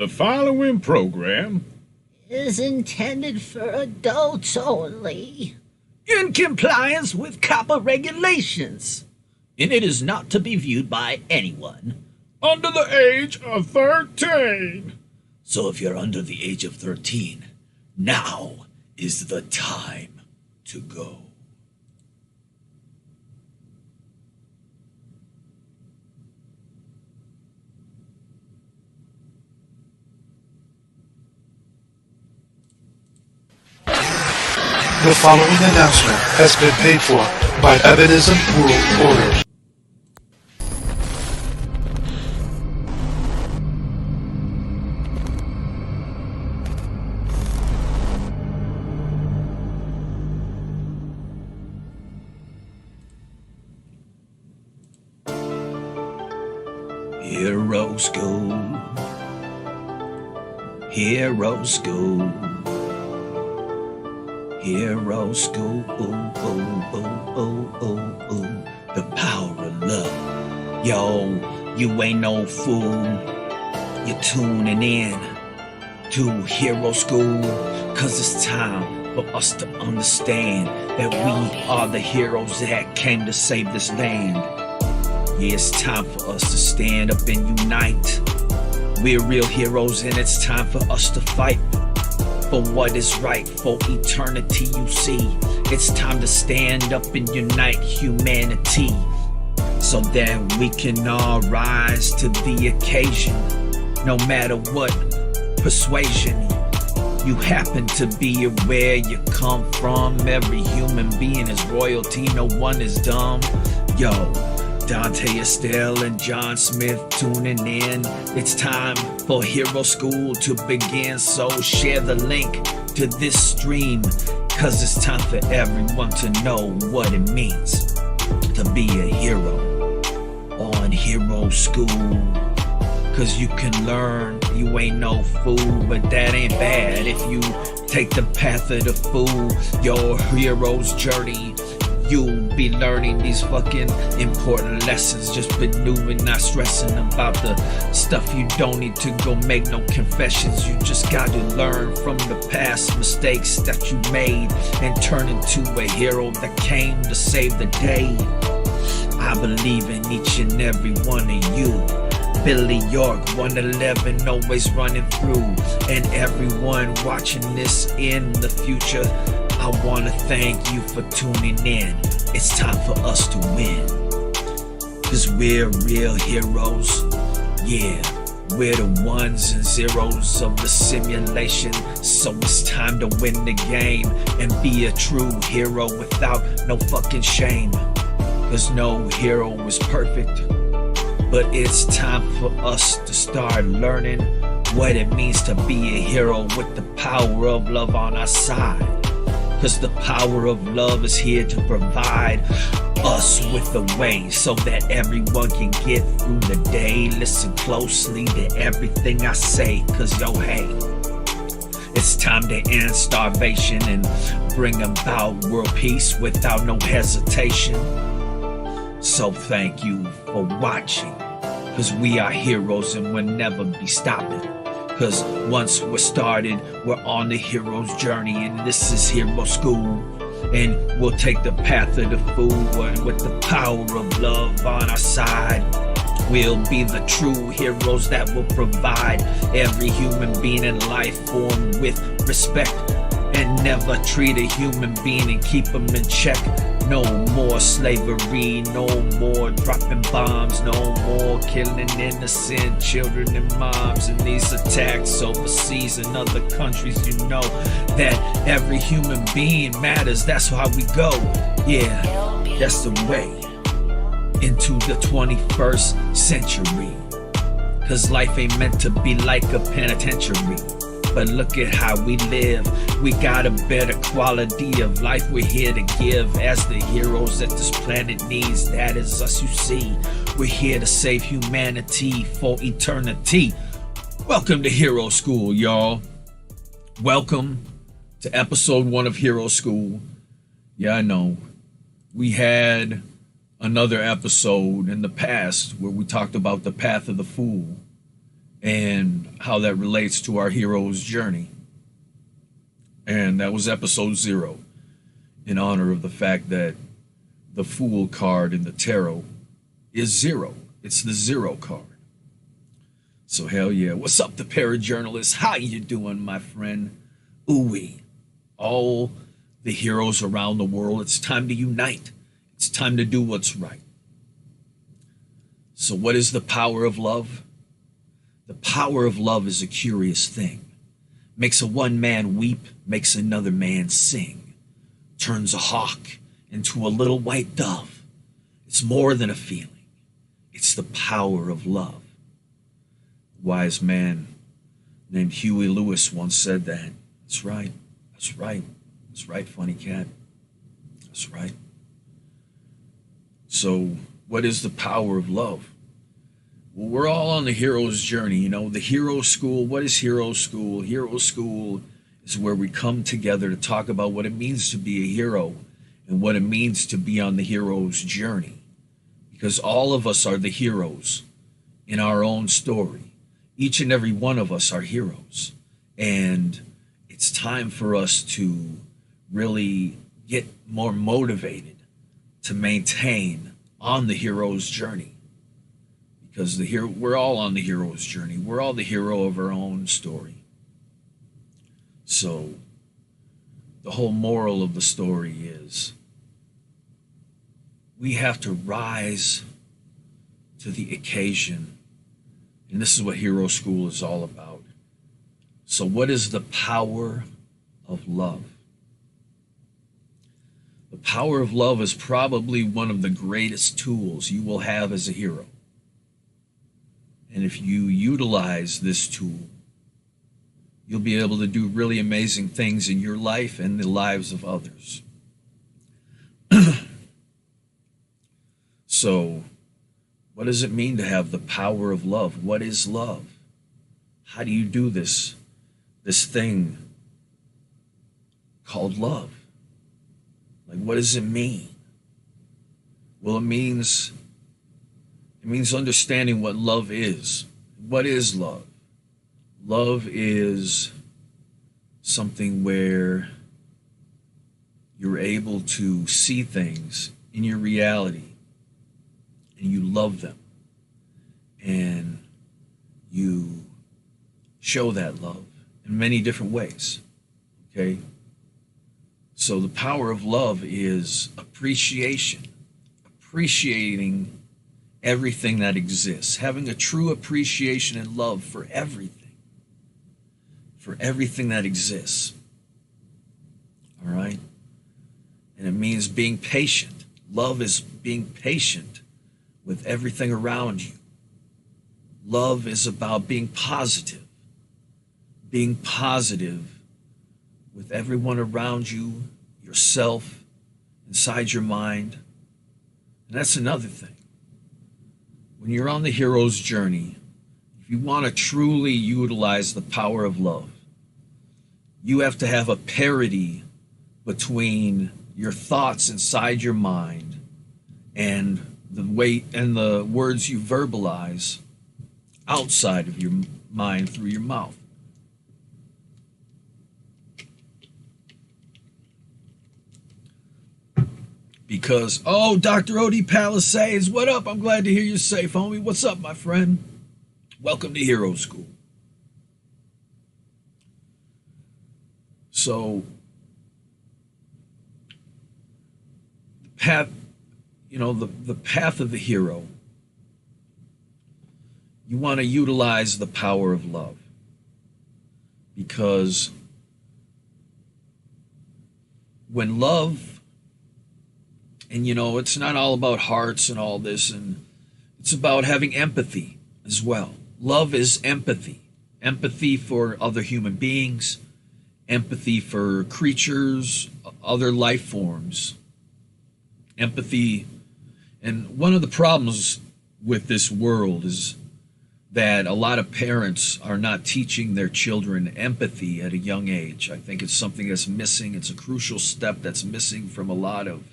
The following program is intended for adults only, in compliance with COPPA regulations, and it is not to be viewed by anyone under the age of 13. So if you're under the age of 13, now is the time to go. The following announcement has been paid for by Evanism World Order. Hero school, hero school, hero school, ooh, ooh, ooh, ooh, ooh, ooh. The power of love. Yo, you ain't no fool. You're tuning in to Hero School, cause it's time for us to understand that we are the heroes that came to save this land. Yeah, it's time for us to stand up and unite. We're real heroes and it's time for us to fight for what is right for eternity, you see. It's time to stand up and unite humanity so that we can all rise to the occasion. No matter what persuasion you happen to be or where you come from, every human being is royalty, no one is dumb. Yo, Dante Estelle and John Smith tuning in. It's time for Hero School to begin, so share the link to this stream, cause it's time for everyone to know what it means to be a hero on Hero School. Cause you can learn, you ain't no fool, but that ain't bad if you take the path of the fool. Your hero's journey, you'll be learning these fucking important lessons. Just maneuvering, not stressing about the stuff you don't need to go make no confessions. You just got to learn from the past mistakes that you made and turn into a hero that came to save the day. I believe in each and every one of you. Billy York, 111, always running through. And everyone watching this in the future, I want to thank you for tuning in. It's time for us to win. Cause we're real heroes. Yeah, we're the ones and zeros of the simulation. So it's time to win the game and be a true hero without no fucking shame. Cause no hero is perfect, but it's time for us to start learning what it means to be a hero with the power of love on our side. Cause the power of love is here to provide us with a way so that everyone can get through the day. Listen closely to everything I say, cause yo, hey, it's time to end starvation and bring about world peace without no hesitation. So thank you for watching, cause we are heroes and we'll never be stopping. Cause once we're started, we're on the hero's journey, and this is Hero School. And we'll take the path of the fool, and with the power of love on our side, we'll be the true heroes that will provide every human being in life form with respect, and never treat a human being and keep them in check. No more slavery, no more dropping bombs, no more killing innocent children and moms. And these attacks overseas in other countries, you know that every human being matters. That's how we go. Yeah, that's the way into the 21st century. Cause life ain't meant to be like a penitentiary. But look at how we live. We got a better quality of life we're here to give as the heroes that this planet needs. That is us, you see. We're here to save humanity for eternity. Welcome to Hero School, y'all. Welcome to episode 1 of Hero School. Yeah, I know. We had another episode in the past where we talked about the path of the fool. and how that relates to our hero's journey. And that was episode 0, in honor of the fact that the Fool card in the tarot is 0. It's the 0 card. So hell yeah. What's up, the parajournalist? How you doing, my friend? Ooh-wee. All the heroes around the world, it's time to unite. It's time to do what's right. So what is the power of love? The power of love is a curious thing. Makes a one man weep, makes another man sing. Turns a hawk into a little white dove. It's more than a feeling. It's the power of love. A wise man named Huey Lewis once said that. That's right. That's right. That's right, funny cat. That's right. So, what is the power of love? Well, we're all on the hero's journey, you know, the hero school. What is hero school? Hero school is where we come together to talk about what it means to be a hero and what it means to be on the hero's journey. Because all of us are the heroes in our own story. Each and every one of us are heroes. And it's time for us to really get more motivated to maintain on the hero's journey. Because we're all on the hero's journey. We're all the hero of our own story. So the whole moral of the story is we have to rise to the occasion. And this is what Hero School is all about. So what is the power of love? The power of love is probably one of the greatest tools you will have as a hero. And if you utilize this tool, you'll be able to do really amazing things in your life and the lives of others. So, what does it mean to have the power of love? What is love? How do you do this thing called love? Like, what does it mean? Well, it means understanding what love is. What is love? Love is something where you're able to see things in your reality and you love them and you show that love in many different ways. Okay? So the power of love is appreciation, appreciating everything that exists, having a true appreciation and love for everything that exists. All right? And it means being patient. Love is being patient with everything around you. Love is about being positive with everyone around you, yourself, inside your mind. And that's another thing. When you're on the hero's journey, if you want to truly utilize the power of love, you have to have a parity between your thoughts inside your mind and the way and the words you verbalize outside of your mind through your mouth. Because, oh, Dr. O.D. Palisades, what up? I'm glad to hear you're safe, homie. What's up, my friend? Welcome to Hero School. So, the path, the path of the hero, you want to utilize the power of love. Because when love, and it's not all about hearts and all this, and it's about having empathy as well. Love is empathy. Empathy for other human beings, empathy for creatures, other life forms. Empathy. And one of the problems with this world is that a lot of parents are not teaching their children empathy at a young age. I think it's something that's missing. It's a crucial step that's missing from a lot of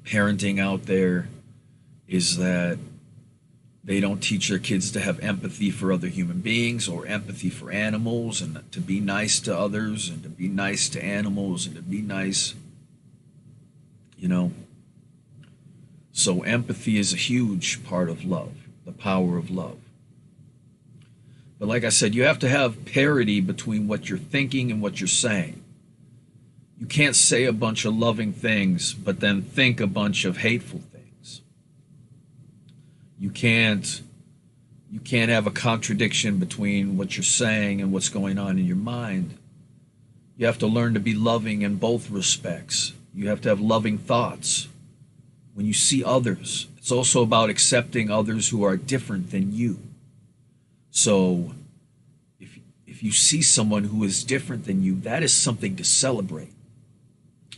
parenting out there, is that They don't teach their kids to have empathy for other human beings or empathy for animals, and to be nice to others and to be nice to animals and to be nice, you know. So empathy is a huge part of love, the power of love. But like I said, you have to have parity between what you're thinking and what you're saying. You can't say a bunch of loving things, but then think a bunch of hateful things. You can't have a contradiction between what you're saying and what's going on in your mind. You have to learn to be loving in both respects. You have to have loving thoughts. When you see others, it's also about accepting others who are different than you. So if you see someone who is different than you, that is something to celebrate.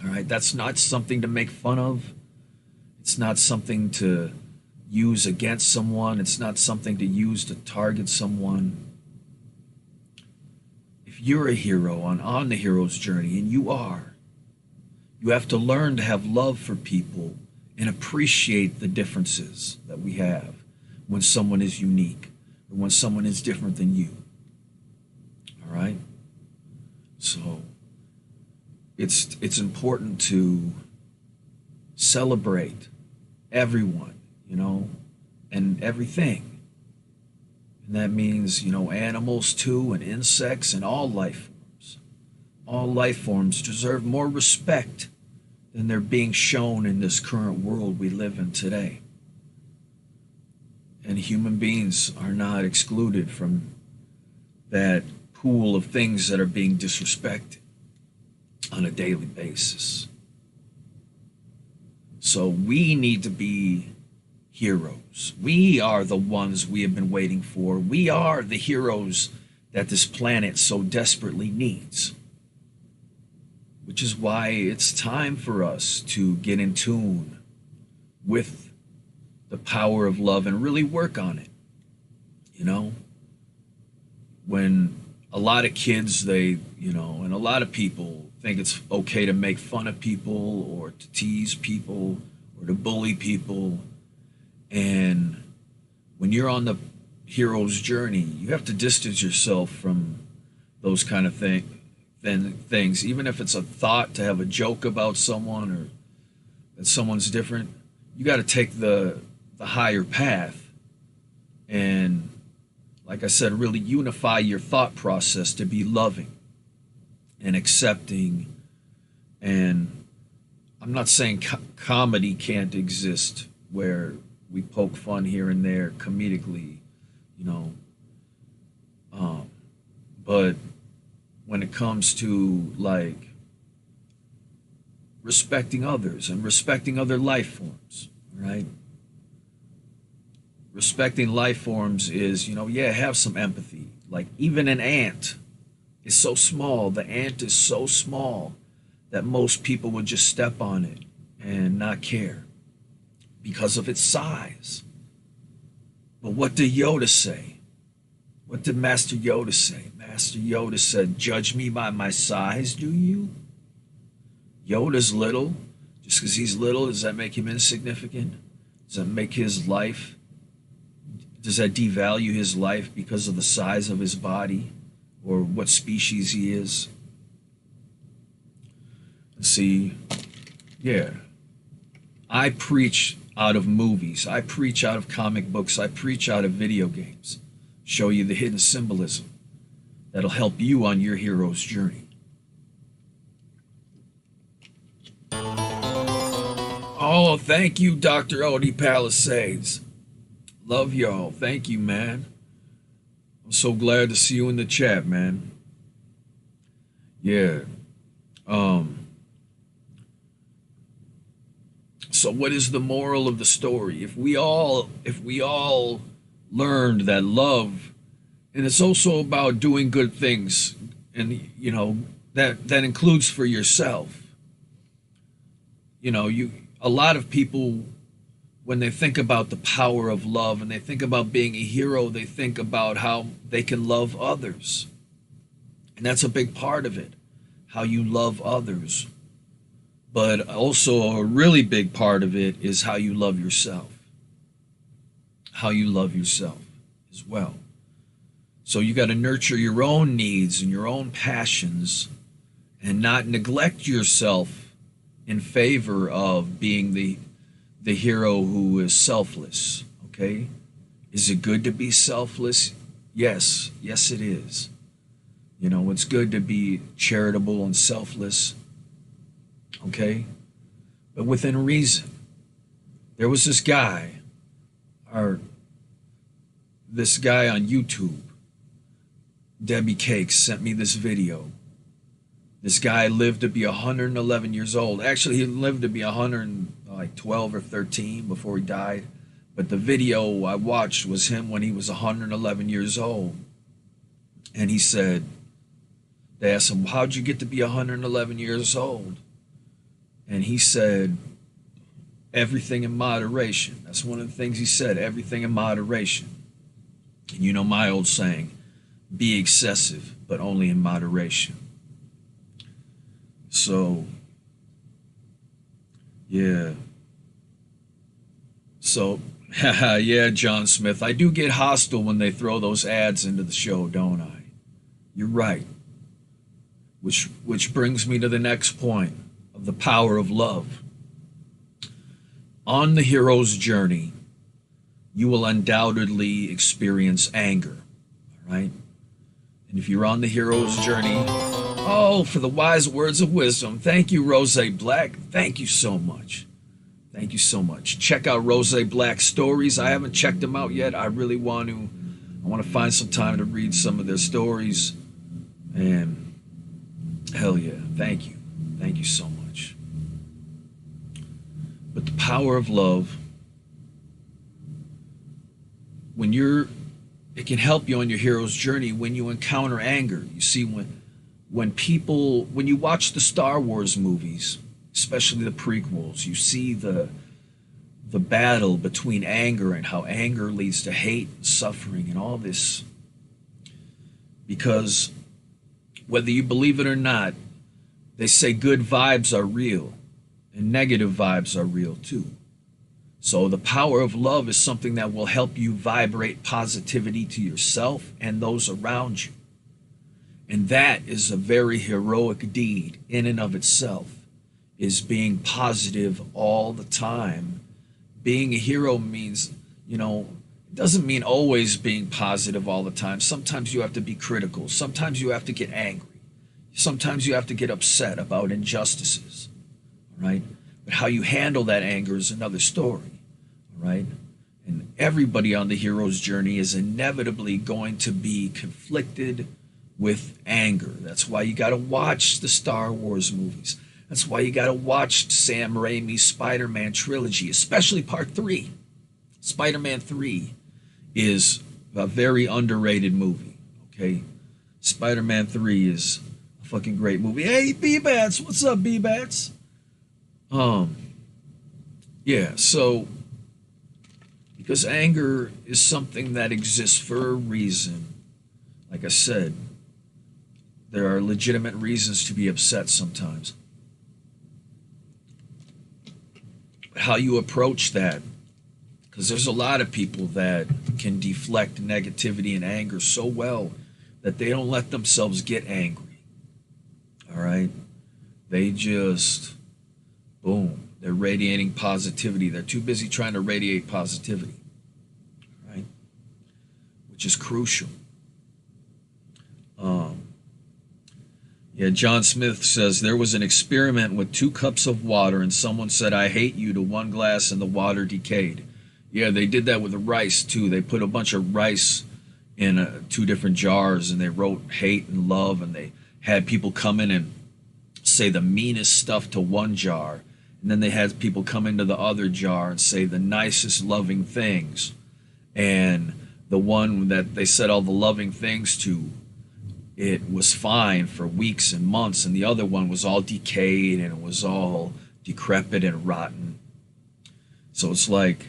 All right, that's not something to make fun of. It's not something to use against someone. It's not something to use to target someone. If you're a hero on the hero's journey, and you are, you have to learn to have love for people and appreciate the differences that we have when someone is unique or when someone is different than you. All right? So it's important to celebrate everyone, you know, and everything. And that means, you know, animals too, and insects, and all life forms. All life forms deserve more respect than they're being shown in this current world we live in today. And human beings are not excluded from that pool of things that are being disrespected on a daily basis. So we need to be heroes. We are the ones we have been waiting for. We are the heroes that this planet so desperately needs. Which is why it's time for us to get in tune with the power of love and really work on it. You know, when a lot of kids, and a lot of people think it's okay to make fun of people or to tease people or to bully people. And when you're on the hero's journey, you have to distance yourself from those kind of things, even if it's a thought to have a joke about someone or that someone's different. You got to take the higher path and, like I said, really unify your thought process to be loving and accepting. And I'm not saying comedy can't exist where we poke fun here and there comedically, you know, but when it comes to like respecting others and respecting other life forms, right? Respecting life forms is, have some empathy. Like even an ant is so small. The ant is so small that most people would just step on it and not care because of its size. But what did Yoda say? What did Master Yoda say? Master Yoda said, "Judge me by my size, do you?" Yoda's little. Just because he's little, does that make him insignificant? Does that make his life? Does that devalue his life because of the size of his body or what species he is? See, yeah. I preach out of movies. I preach out of comic books. I preach out of video games. Show you the hidden symbolism that'll help you on your hero's journey. Oh, thank you, Dr. Odie Palisades. Love y'all. Thank you, man. I'm so glad to see you in the chat, man. Yeah. So what is the moral of the story? If we all learned that love, and it's also about doing good things, and that includes for yourself. A lot of people, when they think about the power of love and they think about being a hero, they think about how they can love others. And that's a big part of it, how you love others. But also a really big part of it is how you love yourself. how you love yourself as well. So you got to nurture your own needs and your own passions and not neglect yourself in favor of being the hero who is selfless, okay? Is it good to be selfless? Yes, yes it is. You know, it's good to be charitable and selfless, okay? But within reason. There was this guy on YouTube, Debbie Cakes, sent me this video. This guy lived to be 111 years old. Actually, he lived to be 112 or 13 before he died. But the video I watched was him when he was 111 years old. And he said, they asked him, how'd you get to be 111 years old? And he said, everything in moderation. That's one of the things he said, everything in moderation. And you know my old saying, be excessive, but only in moderation. So, yeah. So, yeah, John Smith, I do get hostile when they throw those ads into the show, don't I? You're right. Which brings me to the next point of the power of love. On the hero's journey, you will undoubtedly experience anger, all right? And if you're on the hero's journey, oh, for the wise words of wisdom, thank you, Rose Black. Thank you so much. Thank you so much. Check out Rose Black's stories. I haven't checked them out yet. I really want to. I want to find some time to read some of their stories. And hell yeah, thank you. Thank you so much. But the power of love, it can help you on your hero's journey when you encounter anger. You see, when you watch the Star Wars movies, especially the prequels, you see the battle between anger and how anger leads to hate and suffering and all this. Because whether you believe it or not, they say good vibes are real and negative vibes are real too. So the power of love is something that will help you vibrate positivity to yourself and those around you. And that is a very heroic deed in and of itself, is being positive all the time. Being a hero means, it doesn't mean always being positive all the time. Sometimes you have to be critical. Sometimes you have to get angry. Sometimes you have to get upset about injustices, right? But how you handle that anger is another story, right? And everybody on the hero's journey is inevitably going to be conflicted with anger. That's why you got to watch the Star Wars movies. That's why you got to watch Sam Raimi's Spider-Man trilogy, especially Part 3. Spider-Man 3 is a very underrated movie, okay? Spider-Man 3 is a fucking great movie. Hey, B-Bats, what's up, B-Bats? Yeah, so because anger is something that exists for a reason. Like I said, there are legitimate reasons to be upset sometimes. But how you approach that, because there's a lot of people that can deflect negativity and anger so well that they don't let themselves get angry. All right? They just, boom, they're radiating positivity. They're too busy trying to radiate positivity, right? Which is crucial. Yeah, John Smith says there was an experiment with 2 cups of water and someone said, I hate you to 1 glass and the water decayed. Yeah, they did that with the rice too. They put a bunch of rice in 2 different jars and they wrote hate and love, and they had people come in and say the meanest stuff to one jar. And then they had people come into the other jar and say the nicest loving things. And the one that they said all the loving things to, it was fine for weeks and months, and the other one was all decayed and it was all decrepit and rotten. So it's like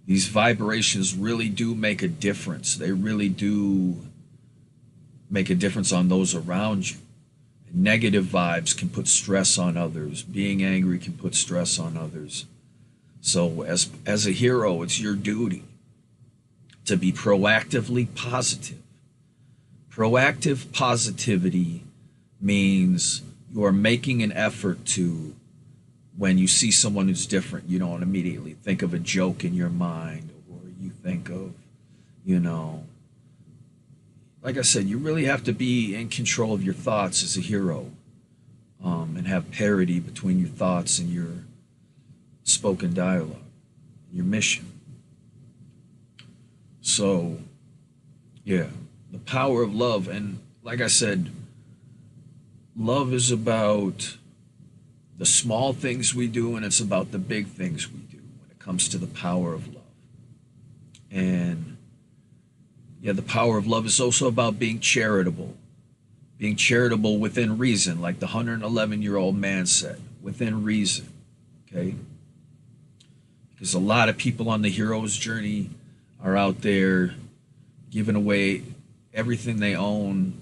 these vibrations really do make a difference. They really do make a difference on those around you. And negative vibes can put stress on others. Being angry can put stress on others. So as a hero, it's your duty to be proactively positive. Proactive positivity means you are making an effort to, when you see someone who's different, you don't immediately think of a joke in your mind, or you think of, like I said, you really have to be in control of your thoughts as a hero, and have parity between your thoughts and your spoken dialogue, your mission. So, yeah, the power of love. And like I said, love is about the small things we do, and it's about the big things we do when it comes to the power of love. And yeah, the power of love is also about being charitable within reason, like the 111-year-old man said, within reason, okay? Because a lot of people on the hero's journey are out there giving away everything they own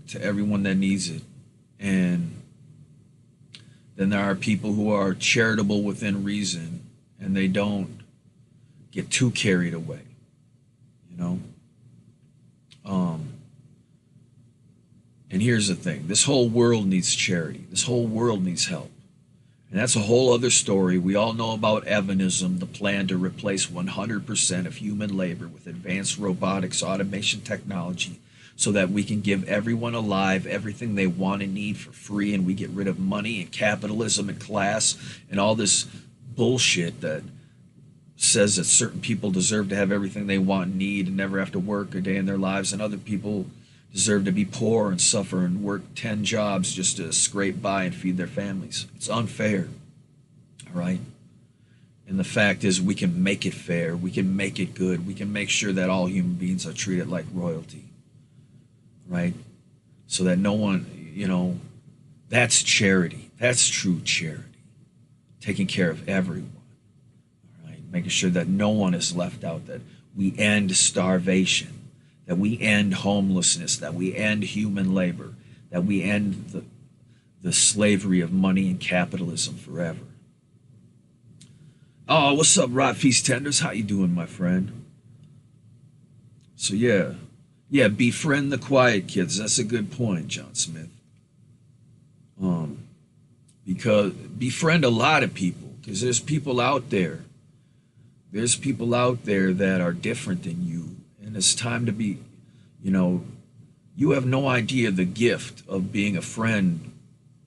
to everyone that needs it. And then there are people who are charitable within reason, and they don't get too carried away, you know? And here's the thing, this whole world needs charity. This whole world needs help. And that's a whole other story. We all know about Evanism, the plan to replace 100% of human labor with advanced robotics, automation technology, so that we can give everyone alive everything they want and need for free, and we get rid of money and capitalism and class and all this bullshit that says that certain people deserve to have everything they want and need and never have to work a day in their lives, and other people deserve to be poor and suffer and work 10 jobs just to scrape by and feed their families. It's unfair, all right? And the fact is, we can make it fair. We can make it good. We can make sure that all human beings are treated like royalty, right? So that no one, that's charity. That's true charity. Taking care of everyone, all right? Making sure that no one is left out, that we end starvation, that we end homelessness, that we end human labor, that we end the slavery of money and capitalism forever. Oh, what's up, Rot Feast Tenders? How you doing, my friend? So yeah, befriend the quiet kids. That's a good point, John Smith. Because befriend a lot of people, because there's people out there. There's people out there that are different than you. And it's time to be, you have no idea the gift of being a friend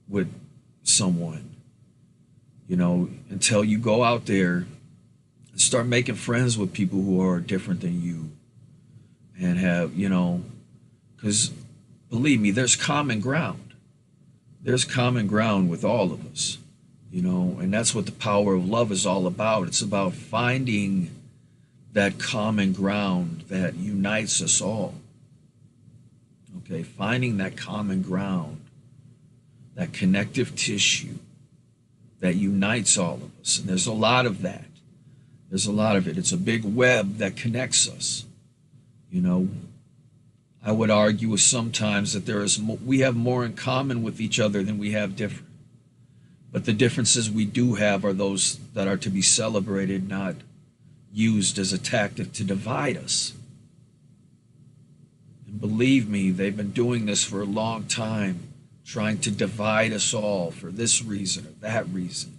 with someone, until you go out there and start making friends with people who are different than you and have, because believe me, there's common ground. There's common ground with all of us, and that's what the power of love is all about. It's about finding that common ground that unites us all. Okay, finding that common ground, that connective tissue that unites all of us. And there's a lot of that. There's a lot of it. It's a big web that connects us. I would argue sometimes that we have more in common with each other than we have different. But the differences we do have are those that are to be celebrated, not used as a tactic to divide us. And believe me, they've been doing this for a long time, trying to divide us all for this reason or that reason.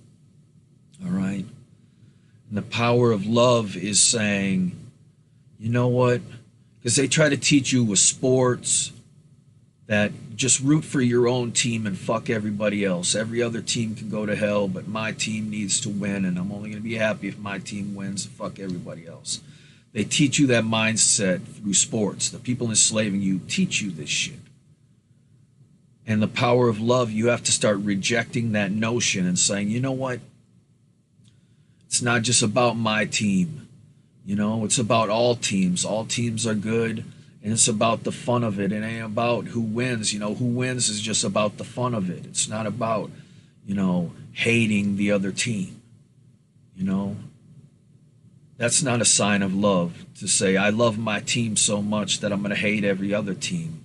All right? And the power of love is saying, you know what? Because they try to teach you with sports that just root for your own team and fuck everybody else. Every other team can go to hell, but my team needs to win, and I'm only going to be happy if my team wins and fuck everybody else. They teach you that mindset through sports. The people enslaving you teach you this shit. And the power of love, you have to start rejecting that notion and saying, you know what? It's not just about my team. It's about all teams. All teams are good. And it's about the fun of it. It ain't about who wins. Who wins is just about the fun of it. It's not about, hating the other team. That's not a sign of love to say, I love my team so much that I'm going to hate every other team.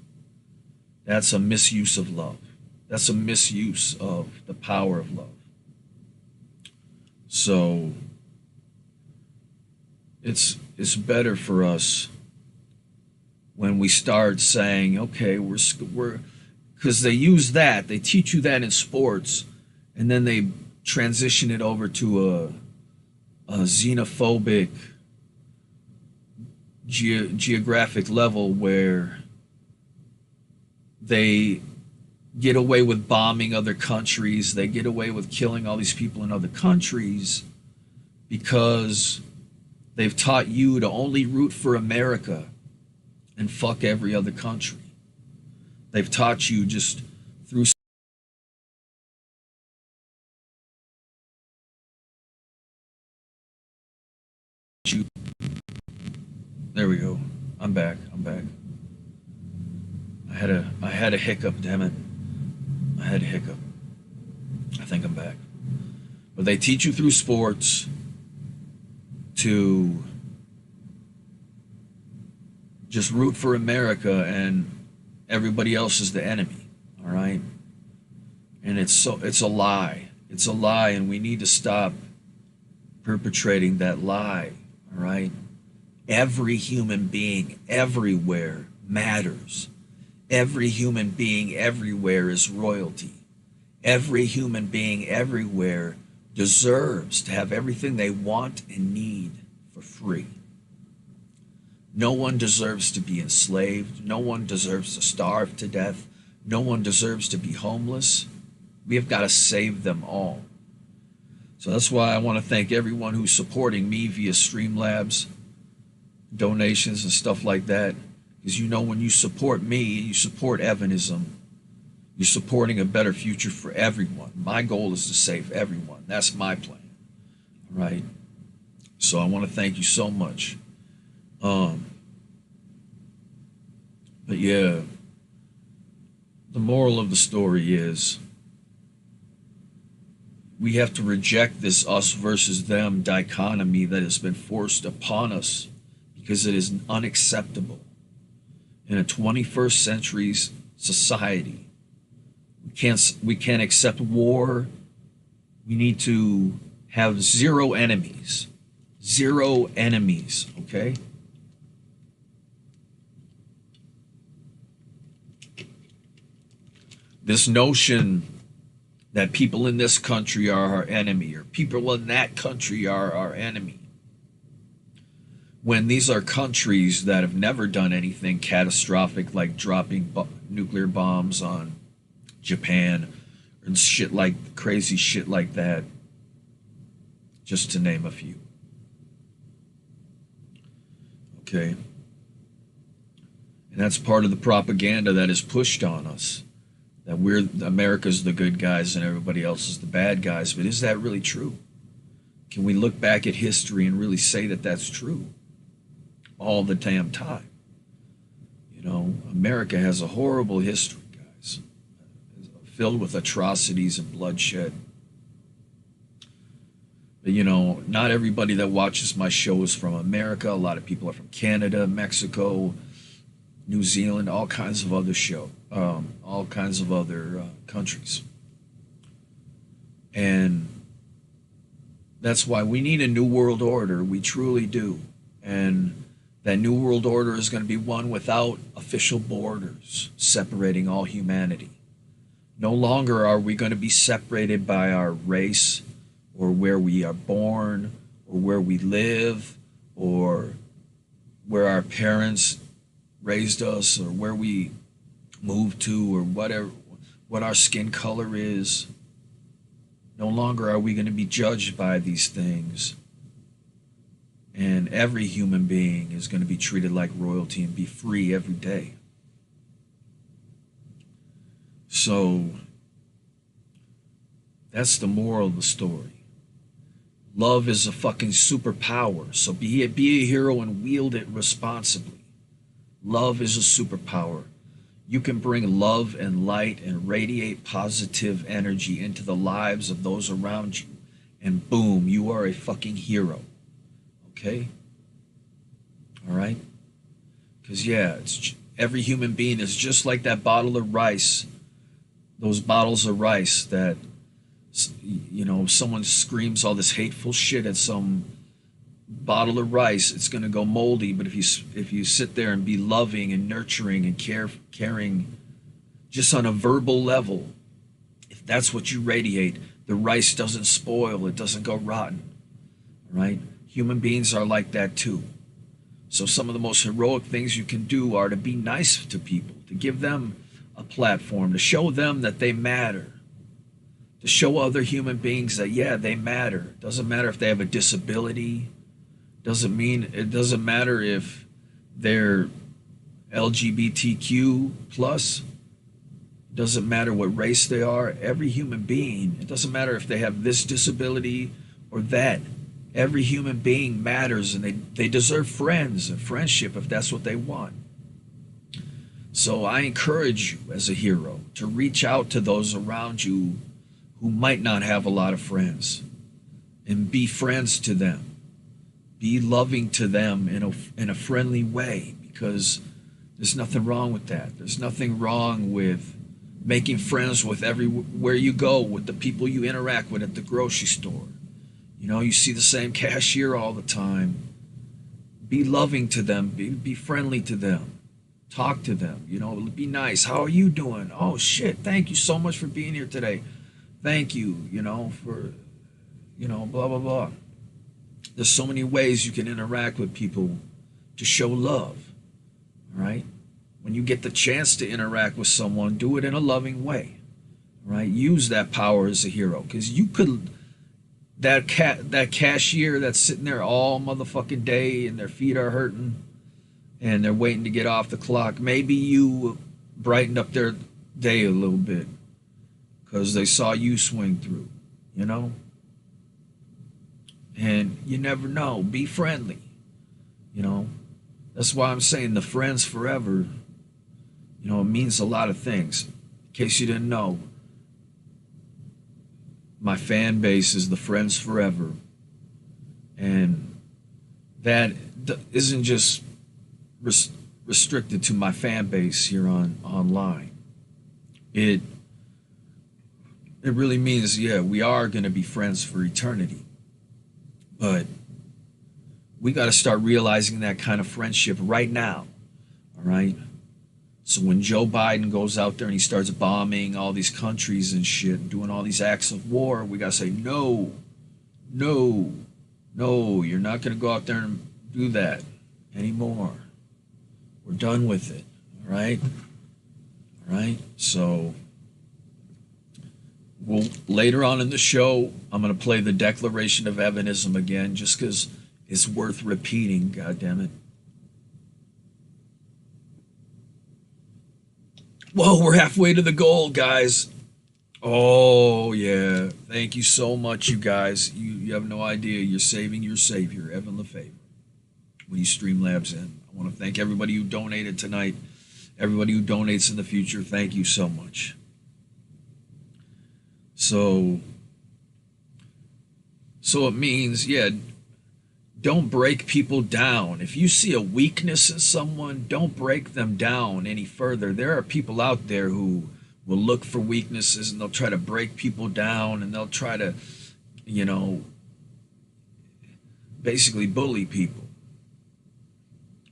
That's a misuse of love. That's a misuse of the power of love. So it's better for us when we start saying, okay, we're because they use that, they teach you that in sports, and then they transition it over to a xenophobic geographic level where they get away with bombing other countries, they get away with killing all these people in other countries because they've taught you to only root for America and fuck every other country. They've taught you just through there we go. I'm back. I had a hiccup, damn it. I had a hiccup. I think I'm back. But they teach you through sports to just root for America and everybody else is the enemy. All right? And it's a lie. It's a lie, and we need to stop perpetrating that lie. All right? Every human being everywhere matters. Every human being everywhere is royalty. Every human being everywhere deserves to have everything they want and need for free. No one deserves to be enslaved. No one deserves to starve to death. No one deserves to be homeless. We have got to save them all. So that's why I want to thank everyone who's supporting me via Streamlabs, donations and stuff like that. Because you know, when you support me, you support Evanism, you're supporting a better future for everyone. My goal is to save everyone. That's my plan. All right? So I want to thank you so much. But yeah, the moral of the story is we have to reject this us versus them dichotomy that has been forced upon us because it is unacceptable. In a 21st century society, we can't accept war. We need to have zero enemies. Zero enemies, okay? This notion that people in this country are our enemy or people in that country are our enemy, when these are countries that have never done anything catastrophic like dropping nuclear bombs on Japan and shit like crazy shit like that, just to name a few. Okay? And that's part of the propaganda that is pushed on us, that America's the good guys and everybody else is the bad guys. But is that really true? Can we look back at history and really say that that's true all the damn time? You know, America has a horrible history, guys, filled with atrocities and bloodshed. But you know, not everybody that watches my show is from America. A lot of people are from Canada, Mexico, New Zealand, all kinds of other countries. And that's why we need a new world order. We truly do. And that new world order is going to be one without official borders separating all humanity. No longer are we going to be separated by our race or where we are born or where we live or where our parents raised us or where we moved to or whatever, what our skin color is. No longer are we going to be judged by these things. And every human being is going to be treated like royalty and be free every day. So that's the moral of the story. Love is a fucking superpower. So be a hero and wield it responsibly. Love is a superpower. You can bring love and light and radiate positive energy into the lives of those around you. And boom, you are a fucking hero. Okay? All right? Because, yeah, every human being is just like that bottle of rice. Those bottles of rice that, you know, someone screams all this hateful shit at some bottle of rice, it's going to go moldy. But if you sit there and be loving and nurturing and caring, just on a verbal level, if that's what you radiate, the rice doesn't spoil, it doesn't go rotten. Right? Human beings are like that too. So some of the most heroic things you can do are to be nice to people, to give them a platform, to show them that they matter, to show other human beings that, yeah, they matter. Doesn't matter if they have a disability. It doesn't matter if they're LGBTQ plus. Doesn't matter what race they are. Every human being, it doesn't matter if they have this disability or that. Every human being matters, and they deserve friends and friendship if that's what they want. So I encourage you as a hero to reach out to those around you who might not have a lot of friends, and be friends to them. Be loving to them in a friendly way, because there's nothing wrong with that. There's nothing wrong with making friends with everywhere you go, with the people you interact with at the grocery store. You know, you see the same cashier all the time. Be loving to them. Be friendly to them. Talk to them. You know, be nice. How are you doing? Oh, shit. Thank you so much for being here today. Thank you, for, blah, blah, blah. There's so many ways you can interact with people to show love. All right? When you get the chance to interact with someone, do it in a loving way. All right? Use that power as a hero, because you could... That cashier that's sitting there all motherfucking day and their feet are hurting and they're waiting to get off the clock. Maybe you brightened up their day a little bit because they saw you swing through, And you never know. Be friendly, That's why I'm saying the Friends Forever, it means a lot of things. In case you didn't know, my fan base is the Friends Forever, and that isn't just restricted to my fan base here online. It really means, yeah, we are going to be friends for eternity, but we got to start realizing that kind of friendship right now. All right. So when Joe Biden goes out there and he starts bombing all these countries and shit, and doing all these acts of war, we got to say, no, you're not going to go out there and do that anymore. We're done with it. All right? All right? So, later on in the show, I'm going to play the Declaration of Evanism again, just because it's worth repeating, goddammit. Whoa, we're halfway to the goal, guys. Oh, yeah. Thank you so much, you guys. You have no idea. You're saving your savior, Evan Lefavor, when you Streamlabs in. I want to thank everybody who donated tonight, everybody who donates in the future. Thank you so much. So it means, yeah, don't break people down. If you see a weakness in someone, don't break them down any further. There are people out there who will look for weaknesses and they'll try to break people down, and they'll try to, basically bully people.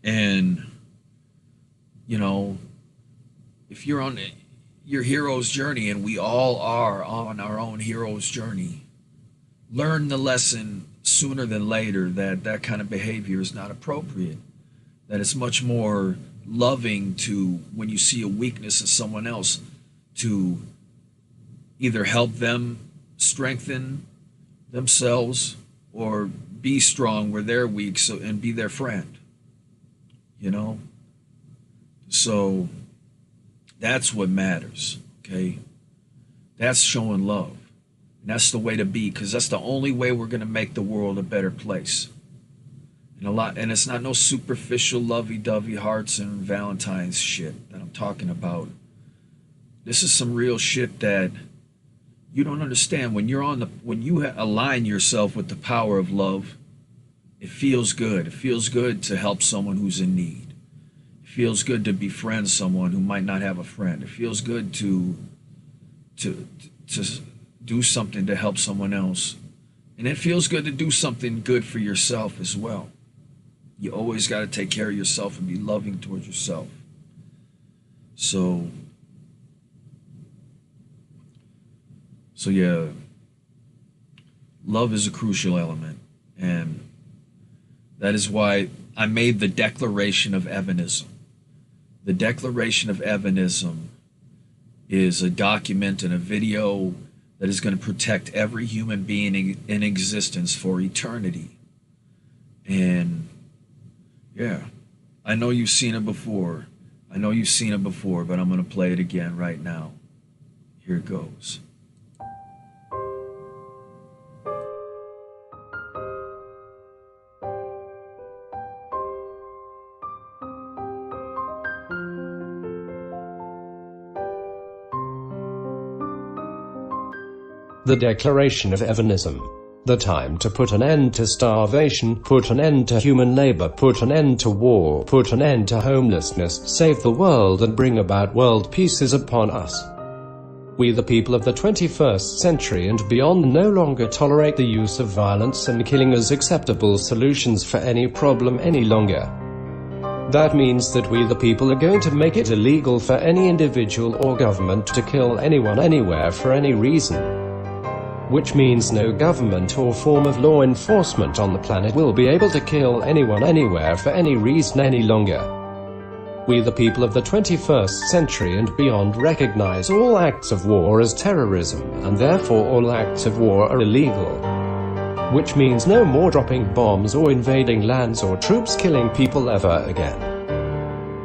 And, if you're on your hero's journey, and we all are on our own hero's journey, learn the lesson sooner than later that kind of behavior is not appropriate, that it's much more loving to, when you see a weakness in someone else, to either help them strengthen themselves or be strong where they're weak, and be their friend, So that's what matters, okay? That's showing love. And that's the way to be, because that's the only way we're going to make the world a better place. And it's not no superficial lovey-dovey hearts and Valentine's shit that I'm talking about. This is some real shit that you don't understand. When you align yourself with the power of love, it feels good. It feels good to help someone who's in need. It feels good to befriend someone who might not have a friend. It feels good to do something to help someone else And it feels good to do something good for yourself as well. You always got to take care of yourself and be loving towards yourself. So yeah, love is a crucial element. And that is why I made the Declaration of Evanism. The Declaration of Evanism is a document and a video that is going to protect every human being in existence for eternity. And yeah, I know you've seen it before. But I'm going to play it again right now. Here it goes. The Declaration of Evanism. The time to put an end to starvation, put an end to human labor, put an end to war, put an end to homelessness, save the world and bring about world peace is upon us. We the people of the 21st century and beyond no longer tolerate the use of violence and killing as acceptable solutions for any problem any longer. That means that we the people are going to make it illegal for any individual or government to kill anyone anywhere for any reason. Which means no government or form of law enforcement on the planet will be able to kill anyone anywhere for any reason any longer. We the people of the 21st century and beyond recognize all acts of war as terrorism, and therefore all acts of war are illegal. Which means no more dropping bombs or invading lands or troops killing people ever again.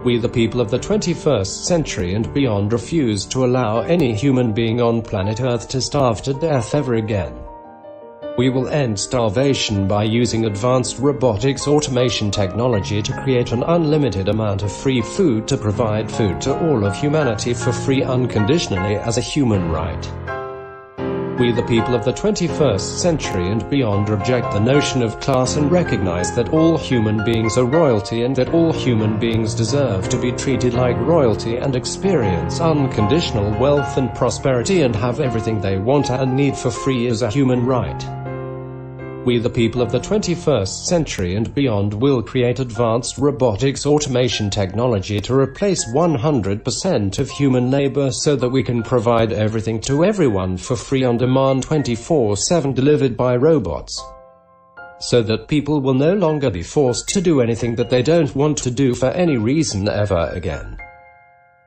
We the people of the 21st century and beyond refuse to allow any human being on planet Earth to starve to death ever again. We will end starvation by using advanced robotics automation technology to create an unlimited amount of free food to provide food to all of humanity for free unconditionally as a human right. We the people of the 21st century and beyond reject the notion of class and recognize that all human beings are royalty and that all human beings deserve to be treated like royalty and experience unconditional wealth and prosperity and have everything they want and need for free as a human right. We the people of the 21st century and beyond will create advanced robotics automation technology to replace 100% of human labor so that we can provide everything to everyone for free on demand 24/7 delivered by robots. So that people will no longer be forced to do anything that they don't want to do for any reason ever again.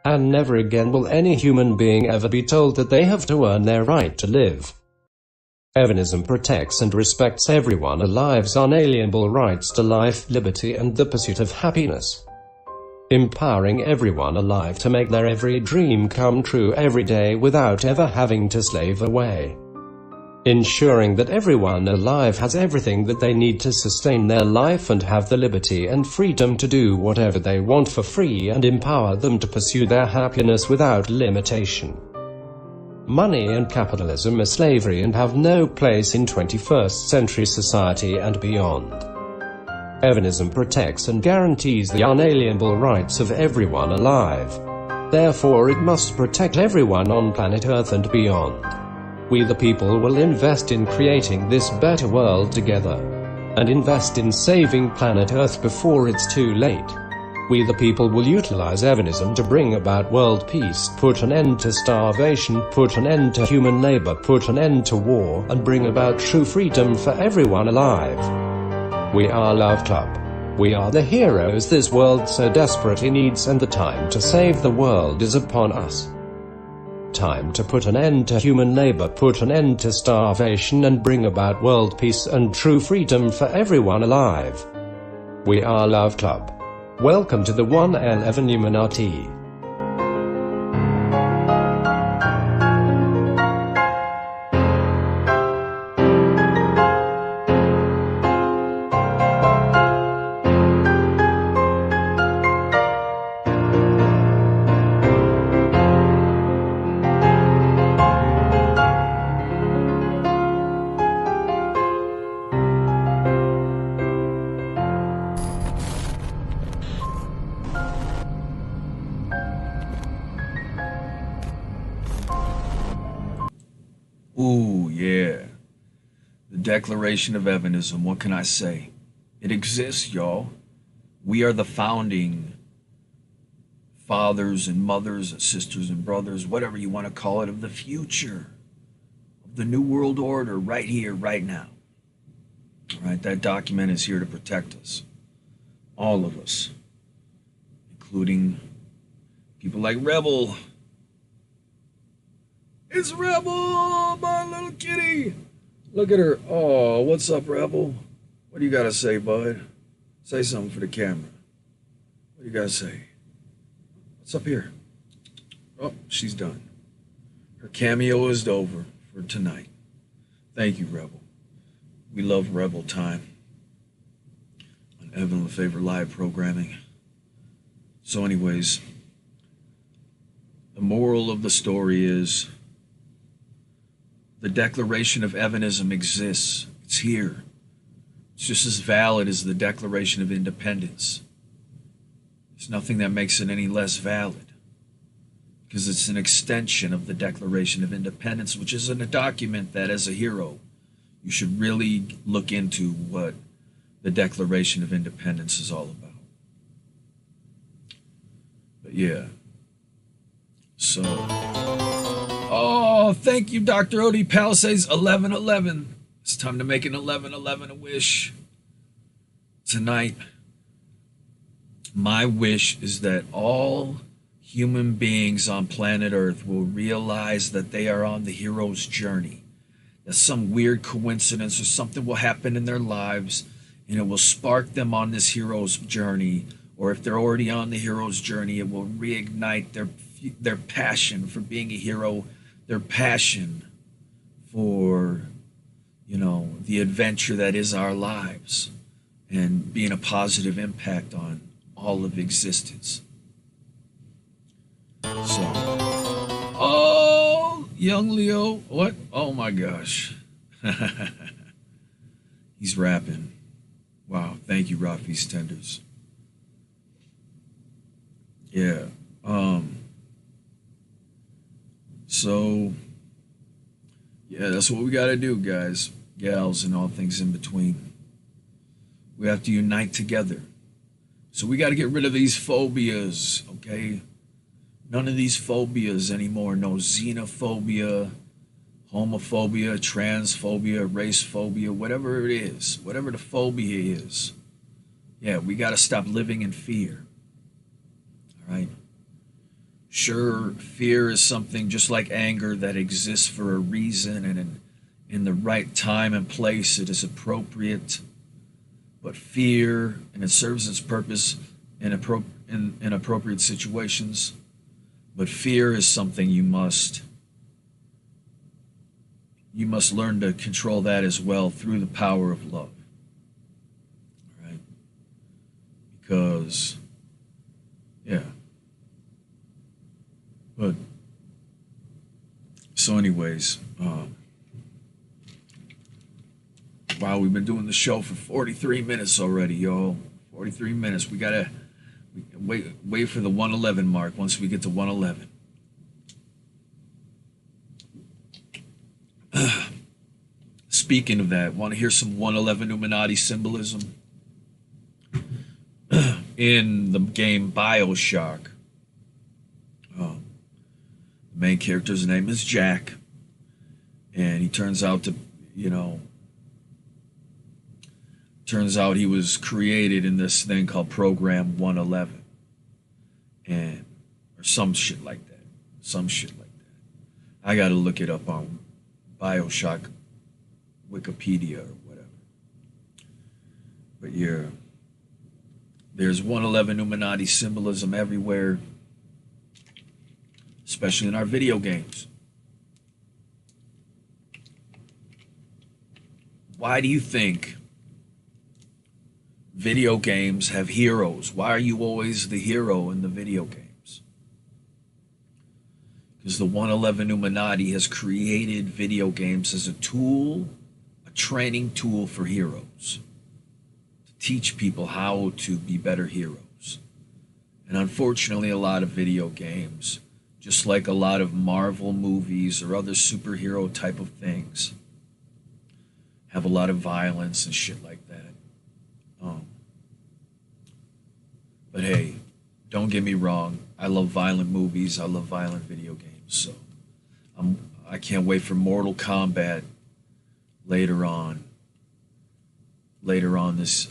And never again will any human being ever be told that they have to earn their right to live. Evanism protects and respects everyone alive's unalienable rights to life, liberty and the pursuit of happiness. Empowering everyone alive to make their every dream come true every day without ever having to slave away. Ensuring that everyone alive has everything that they need to sustain their life and have the liberty and freedom to do whatever they want for free and empower them to pursue their happiness without limitation. Money and capitalism are slavery and have no place in 21st century society and beyond. Evanism protects and guarantees the unalienable rights of everyone alive. Therefore it must protect everyone on planet Earth and beyond. We the people will invest in creating this better world together. And invest in saving planet Earth before it's too late. We the people will utilize Evanism to bring about world peace, put an end to starvation, put an end to human labor, put an end to war, and bring about true freedom for everyone alive. We are Love Club. We are the heroes this world so desperately needs, and the time to save the world is upon us. Time to put an end to human labor, put an end to starvation, and bring about world peace and true freedom for everyone alive. We are Love Club. Welcome to the 111 Illuminati. Declaration of Evanism, what can I say? It exists, y'all. We are the founding fathers and mothers and sisters and brothers, whatever you want to call it, of the future, of the New World Order, right here, right now. All right, that document is here to protect us. All of us. Including people like Rebel. It's Rebel, my little kitty. Look at her. Oh, what's up, Rebel? What do you got to say, bud? Say something for the camera. What do you got to say? What's up here? Oh, she's done. Her cameo is over for tonight. Thank you, Rebel. We love Rebel time on Evan Lefavor live programming. So anyways, the moral of the story is the Declaration of Evanism exists. It's here. It's just as valid as the Declaration of Independence. There's nothing that makes it any less valid because it's an extension of the Declaration of Independence, which is a document that, as a hero, you should really look into what the Declaration of Independence is all about. But yeah. So, oh, thank you, Dr. Odie Palisades, 1111. It's time to make an 1111 a wish. Tonight, my wish is that all human beings on planet Earth will realize that they are on the hero's journey. That some weird coincidence or something will happen in their lives and it will spark them on this hero's journey. Or if they're already on the hero's journey, it will reignite their passion for being a hero, their passion for, the adventure that is our lives and being a positive impact on all of existence. So, oh, young Leo, what? Oh my gosh. He's rapping. Wow, thank you, Rafi's Tenders. Yeah. So, yeah, that's what we got to do, guys, gals, and all things in between. We have to unite together. So we got to get rid of these phobias, okay? None of these phobias anymore. No xenophobia, homophobia, transphobia, race phobia, whatever it is, whatever the phobia is. Yeah, we got to stop living in fear. All right? Sure, fear is something just like anger that exists for a reason, and in the right time and place it is appropriate. But fear, and it serves its purpose in appropriate situations. But fear is something you must learn to control that as well through the power of love. All right? Because, yeah. But, so anyways, wow, we've been doing the show for 43 minutes already, y'all. 43 minutes. We gotta wait for the 111 mark once we get to 111. Speaking of that, want to hear some 111 Illuminati symbolism? In the game BioShock, the main character's name is Jack, and he turns out to, turns out he was created in this thing called Program 111, or some shit like that. I got to look it up on BioShock Wikipedia or whatever. But yeah, there's 111 Illuminati symbolism everywhere, especially in our video games. Why do you think video games have heroes? Why are you always the hero in the video games? Because the 111 Illuminati has created video games as a tool, a training tool for heroes, to teach people how to be better heroes. And unfortunately, a lot of video games, just like a lot of Marvel movies or other superhero type of things, have a lot of violence and shit like that. But hey, don't get me wrong. I love violent movies. I love violent video games. So I can't wait for Mortal Kombat later on this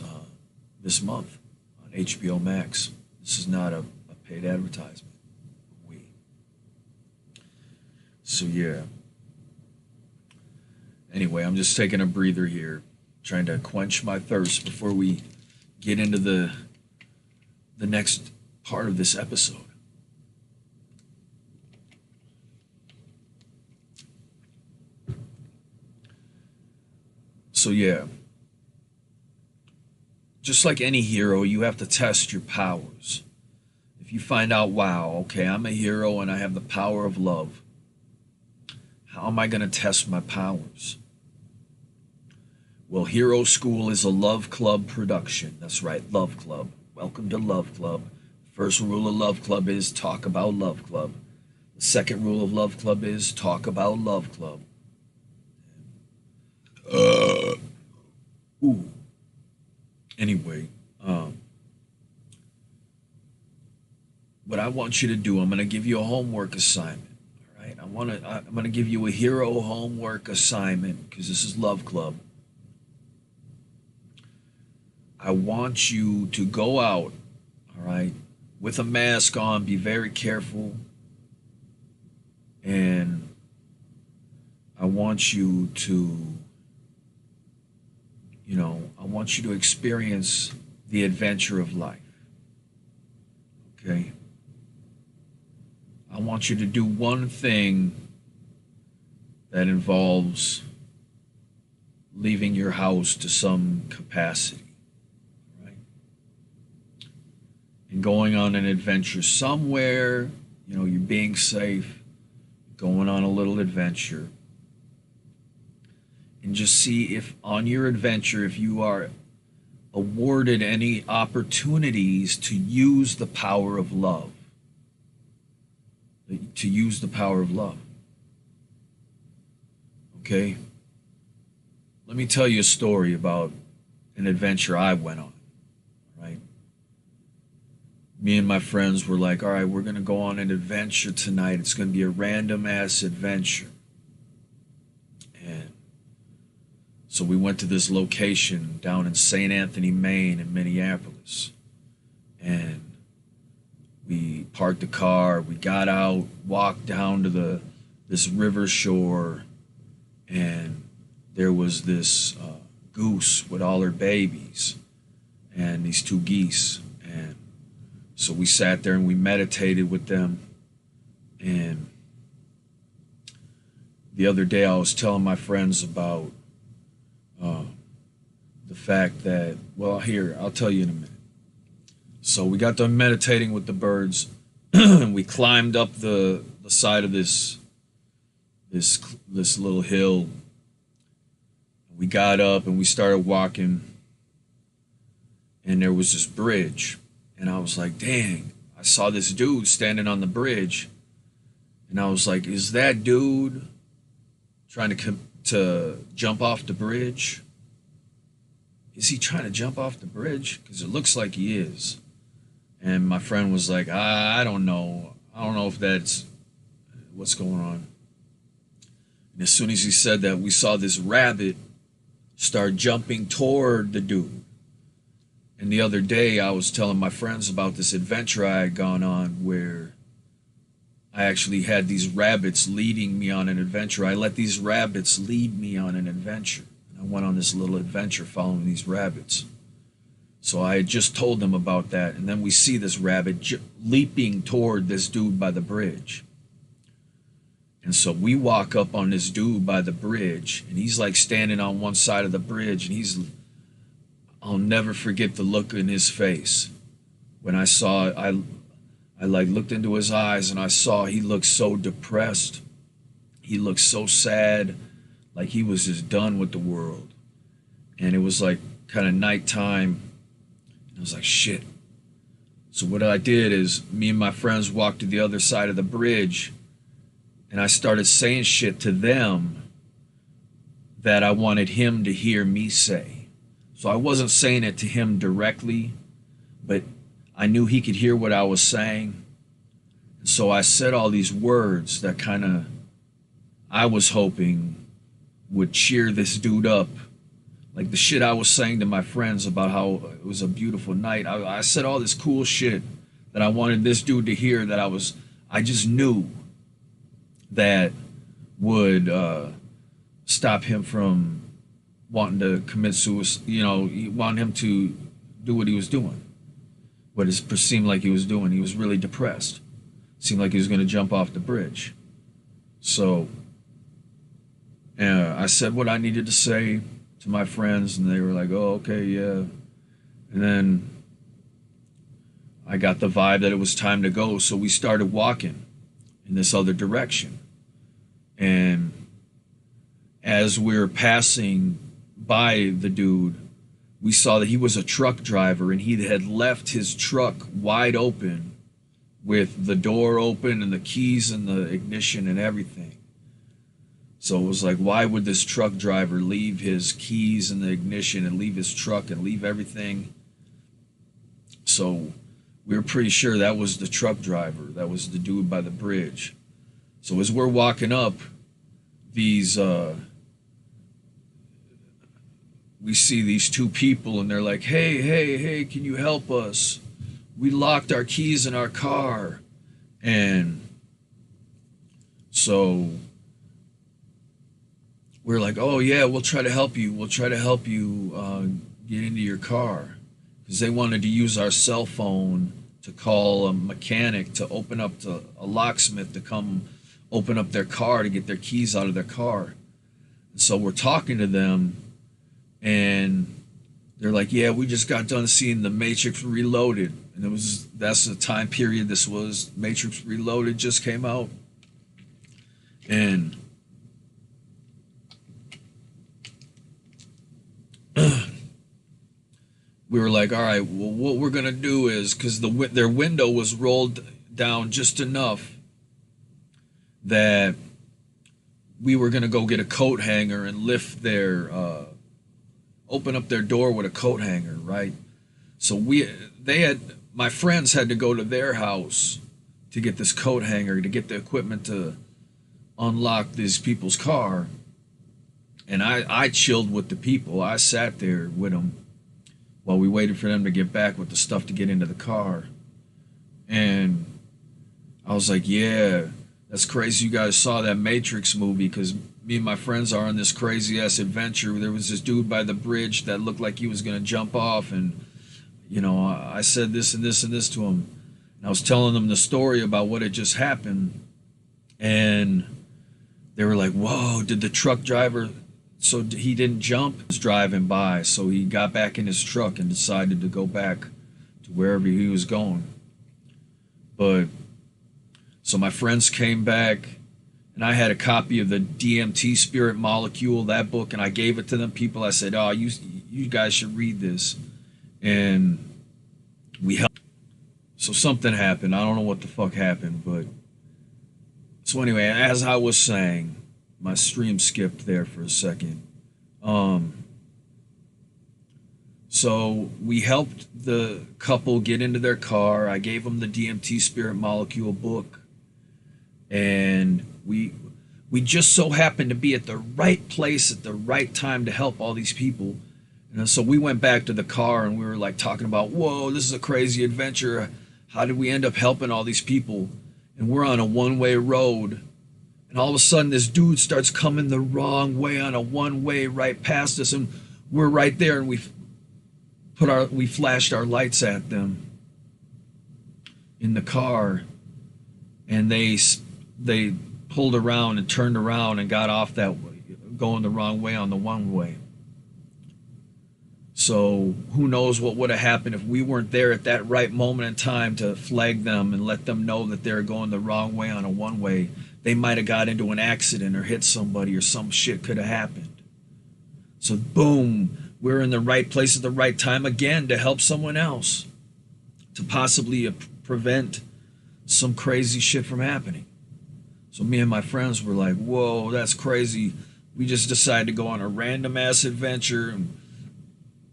month on HBO Max. This is not a paid advertisement. So yeah. Anyway, I'm just taking a breather here, trying to quench my thirst before we get into the next part of this episode. So yeah, just like any hero, you have to test your powers. If you find out, wow, okay, I'm a hero and I have the power of love, how am I going to test my powers? Well, Hero School is a Love Club production. That's right, Love Club. Welcome to Love Club. First rule of Love Club is talk about Love Club. The second rule of Love Club is talk about Love Club. Anyway, what I want you to do, I'm going to give you a homework assignment. All right, I'm going to give you a hero homework assignment because this is Love Club. I want you to go out, all right, with a mask on, be very careful, and I want you to, I want you to experience the adventure of life, okay? I want you to do one thing that involves leaving your house to some capacity. And going on an adventure somewhere, you're being safe, going on a little adventure. And just see if on your adventure, if you are awarded any opportunities to use the power of love. To use the power of love. Okay? Let me tell you a story about an adventure I went on. Right? Me and my friends were like, all right, we're going to go on an adventure tonight. It's going to be a random ass adventure. And so we went to this location down in St. Anthony, Maine in Minneapolis. And we parked the car, we got out, walked down to this river shore, and there was this goose with all her babies and these two geese. And so we sat there and we meditated with them. And the other day I was telling my friends about the fact that, well, here, I'll tell you in a minute. So we got done meditating with the birds, and we climbed up the side of this little hill. We got up and we started walking, and there was this bridge. And I was like, dang, I saw this dude standing on the bridge. And I was like, is that dude trying to jump off the bridge? Is he trying to jump off the bridge? Because it looks like he is. And my friend was like, I don't know. I don't know if that's what's going on. And as soon as he said that, we saw this rabbit start jumping toward the dude. And the other day, I was telling my friends about this adventure I had gone on where I actually had these rabbits leading me on an adventure. I let these rabbits lead me on an adventure. And I went on this little adventure following these rabbits. So I had just told them about that. And then we see this rabbit leaping toward this dude by the bridge. And so we walk up on this dude by the bridge, and he's like standing on one side of the bridge, and I'll never forget the look in his face. When I saw it, I like looked into his eyes, and I saw he looked so depressed. He looked so sad, like he was just done with the world. And it was like kind of nighttime. I was like, shit. So what I did is me and my friends walked to the other side of the bridge, and I started saying shit to them that I wanted him to hear me say. So I wasn't saying it to him directly, but I knew he could hear what I was saying. So I said all these words that kind of, I was hoping would cheer this dude up. Like the shit I was saying to my friends about how it was a beautiful night. I said all this cool shit that I wanted this dude to hear, that I just knew that would stop him from wanting to commit suicide, want him to do what he was doing. What it seemed like he was doing. He was really depressed. Seemed like he was going to jump off the bridge. So I said what I needed to say to my friends, and they were like, oh, okay, yeah. And then I got the vibe that it was time to go, so we started walking in this other direction. And as we were passing by the dude, we saw that he was a truck driver, and he had left his truck wide open with the door open and the keys and the ignition and everything. So it was like, why would this truck driver leave his keys and the ignition and leave his truck and leave everything? So we were pretty sure that was the truck driver. That was the dude by the bridge. So as we're walking up, we see these two people, and they're like, hey, can you help us? We locked our keys in our car. And so we're like, oh yeah, we'll try to help you. We'll try to help you get into your car. Because they wanted to use our cell phone to call a mechanic to open up a locksmith to come open up their car to get their keys out of their car. And so we're talking to them, and they're like, yeah, we just got done seeing The Matrix Reloaded. And that's the time period this was. Matrix Reloaded just came out. And we were like, all right, well, what we're going to do is, because their window was rolled down just enough that we were going to go get a coat hanger and lift open up their door with a coat hanger, right? So my friends had to go to their house to get this coat hanger, to get the equipment to unlock these people's car. And I chilled with the people. I sat there with them while we waited for them to get back with the stuff to get into the car. And I was like, yeah, that's crazy you guys saw that Matrix movie, because me and my friends are on this crazy-ass adventure. There was this dude by the bridge that looked like he was going to jump off, and, I said this and this and this to him. And I was telling them the story about what had just happened, and they were like, whoa, did the truck driver... So he didn't jump. He was driving by, so he got back in his truck and decided to go back to wherever he was going. But so my friends came back, and I had a copy of the DMT Spirit Molecule, that book, and I gave it to them people. I said, oh, you guys should read this. And we helped. So something happened. I don't know what the fuck happened, but so anyway, as I was saying, my stream skipped there for a second. So we helped the couple get into their car. I gave them the DMT Spirit Molecule book. And we just so happened to be at the right place at the right time to help all these people. And so we went back to the car, and we were like talking about, whoa, this is a crazy adventure. How did we end up helping all these people? And we're on a one-way road. And all of a sudden, this dude starts coming the wrong way on a one-way right past us, and we're right there, and we flashed our lights at them in the car, and they pulled around and turned around and got off that way, going the wrong way on the one-way. So who knows what would have happened if we weren't there at that right moment in time to flag them and let them know that they're going the wrong way on a one-way. They might have got into an accident or hit somebody, or some shit could have happened. So boom, we're in the right place at the right time again to help someone else, to possibly prevent some crazy shit from happening. So me and my friends were like, whoa, that's crazy. We just decided to go on a random ass adventure, and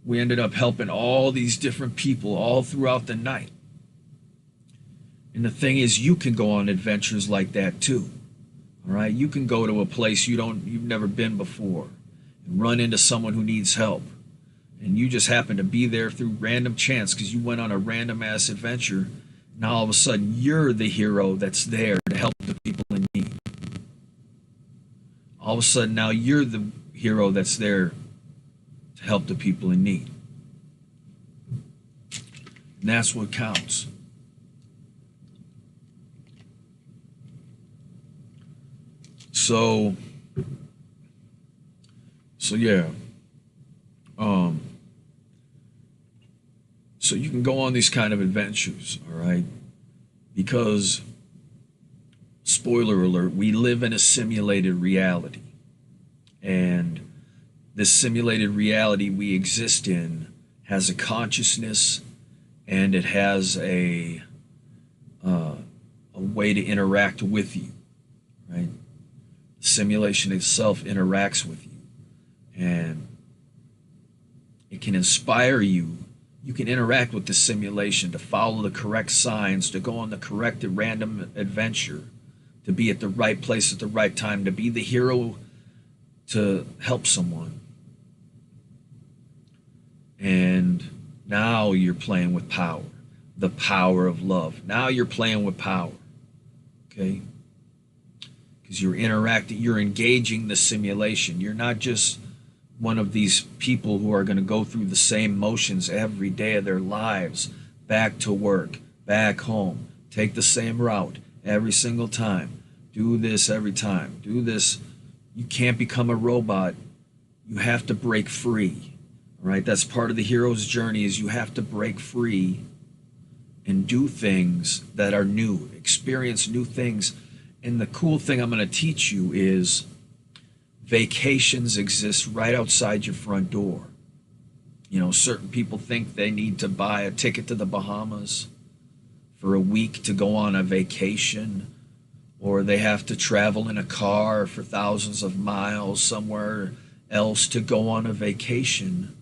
we ended up helping all these different people all throughout the night. And the thing is, you can go on adventures like that too. All right, you can go to a place you've never been before and run into someone who needs help. And you just happen to be there through random chance because you went on a random ass adventure. Now all of a sudden you're the hero that's there to help the people in need. All of a sudden now you're the hero that's there to help the people in need. And that's what counts. So yeah. So you can go on these kind of adventures, all right? Because, spoiler alert, we live in a simulated reality. And this simulated reality we exist in has a consciousness, and it has a way to interact with you, right? The simulation itself interacts with you, and it can inspire you. You can interact with the simulation to follow the correct signs, to go on the correct random adventure, to be at the right place at the right time, to be the hero to help someone. And now you're playing with power, the power of love. Now you're playing with power, okay? Because you're interacting, you're engaging the simulation. You're not just one of these people who are going to go through the same motions every day of their lives, back to work, back home, take the same route every single time, do this every time, do this. You can't become a robot. You have to break free, right? That's part of the hero's journey, is you have to break free and do things that are new, experience new things. And the cool thing I'm going to teach you is vacations exist right outside your front door. You know, certain people think they need to buy a ticket to the Bahamas for a week to go on a vacation, or they have to travel in a car for thousands of miles somewhere else to go on a vacation,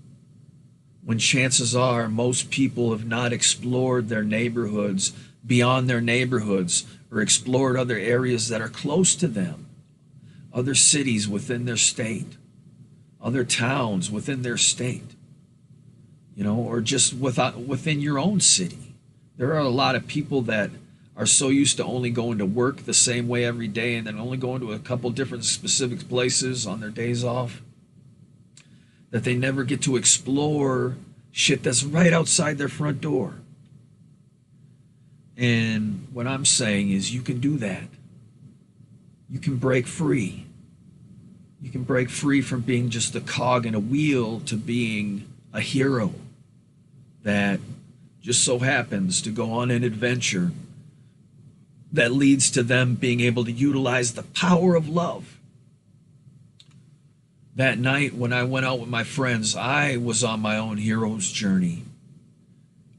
when chances are most people have not explored their neighborhoods beyond their neighborhoods, or explored other areas that are close to them. Other cities within their state, other towns within their state, you know, or just within your own city. There are a lot of people that are so used to only going to work the same way every day and then only going to a couple different specific places on their days off, that they never get to explore shit that's right outside their front door. And what I'm saying is you can do that. You can break free. You can break free from being just a cog in a wheel to being a hero that just so happens to go on an adventure that leads to them being able to utilize the power of love. That night when I went out with my friends, I was on my own hero's journey,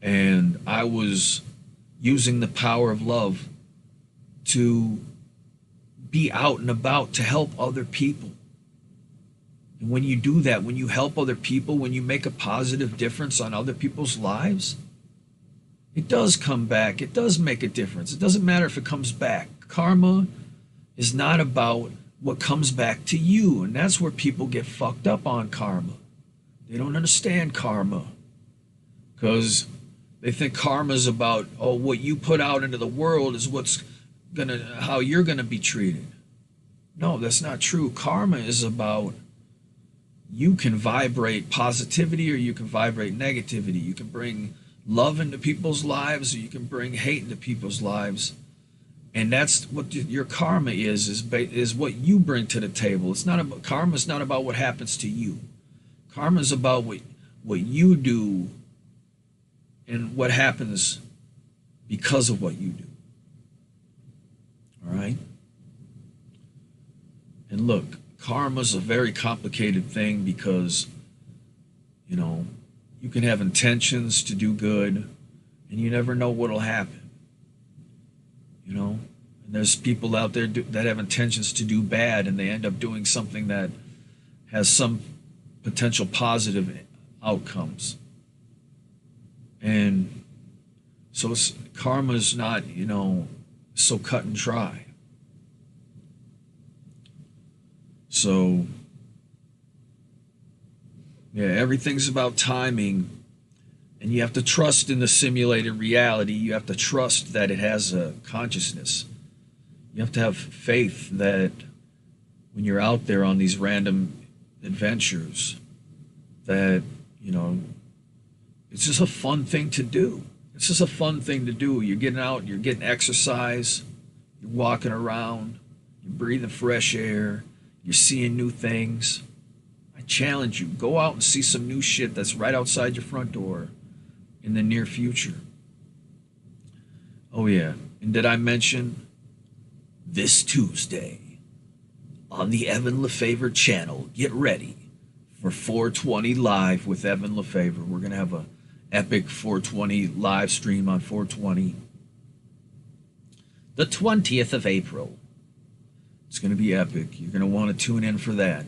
and I was using the power of love to be out and about to help other people. And when you do that, when you help other people, when you make a positive difference on other people's lives, it does come back. It does make a difference. It doesn't matter if it comes back. Karma is not about what comes back to you. And that's where people get fucked up on karma. They don't understand karma because they think karma is about, oh, what you put out into the world is how you're gonna be treated. No, that's not true. Karma is about, you can vibrate positivity or you can vibrate negativity. You can bring love into people's lives or you can bring hate into people's lives. And that's what your karma is what you bring to the table. It's not about, karma is not about what happens to you. Karma is about what you do and what happens because of what you do. All right? And look, karma is a very complicated thing because, you know, you can have intentions to do good and you never know what'll happen. You know, and there's people out there that have intentions to do bad and they end up doing something that has some potential positive outcomes. And so karma's not, so cut and dry. So, yeah, everything's about timing, and you have to trust in the simulated reality. You have to trust that it has a consciousness. You have to have faith that when you're out there on these random adventures, that, it's just a fun thing to do. It's just a fun thing to do. You're getting out, you're getting exercise, you're walking around, you're breathing fresh air, you're seeing new things. I challenge you, go out and see some new shit that's right outside your front door in the near future. Oh yeah, and did I mention this Tuesday on the Evan Lefavor channel, get ready for 420 Live with Evan Lefavor. We're going to have a epic 420 live stream on 420. The 20th of April. It's going to be epic. You're going to want to tune in for that.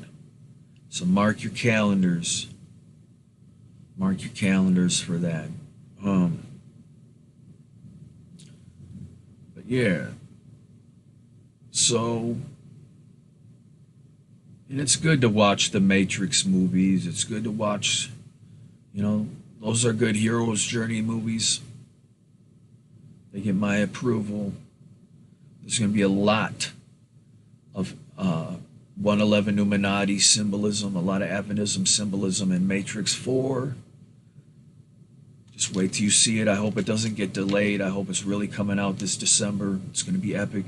So mark your calendars. Mark your calendars for that. But yeah. So, and it's good to watch the Matrix movies. It's good to watch, those are good hero's journey movies. They get my approval. There's going to be a lot of 111 Illuminati symbolism, a lot of Evanism symbolism in Matrix 4. Just wait till you see it. I hope it doesn't get delayed. I hope it's really coming out this December. It's going to be epic.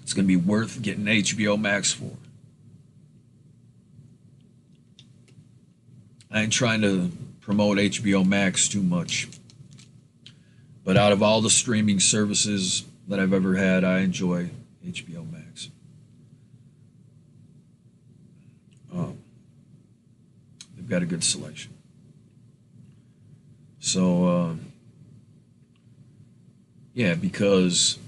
It's going to be worth getting HBO Max for. I ain't trying to promote HBO Max too much. But out of all the streaming services that I've ever had, I enjoy HBO Max. They've got a good selection. So, yeah, because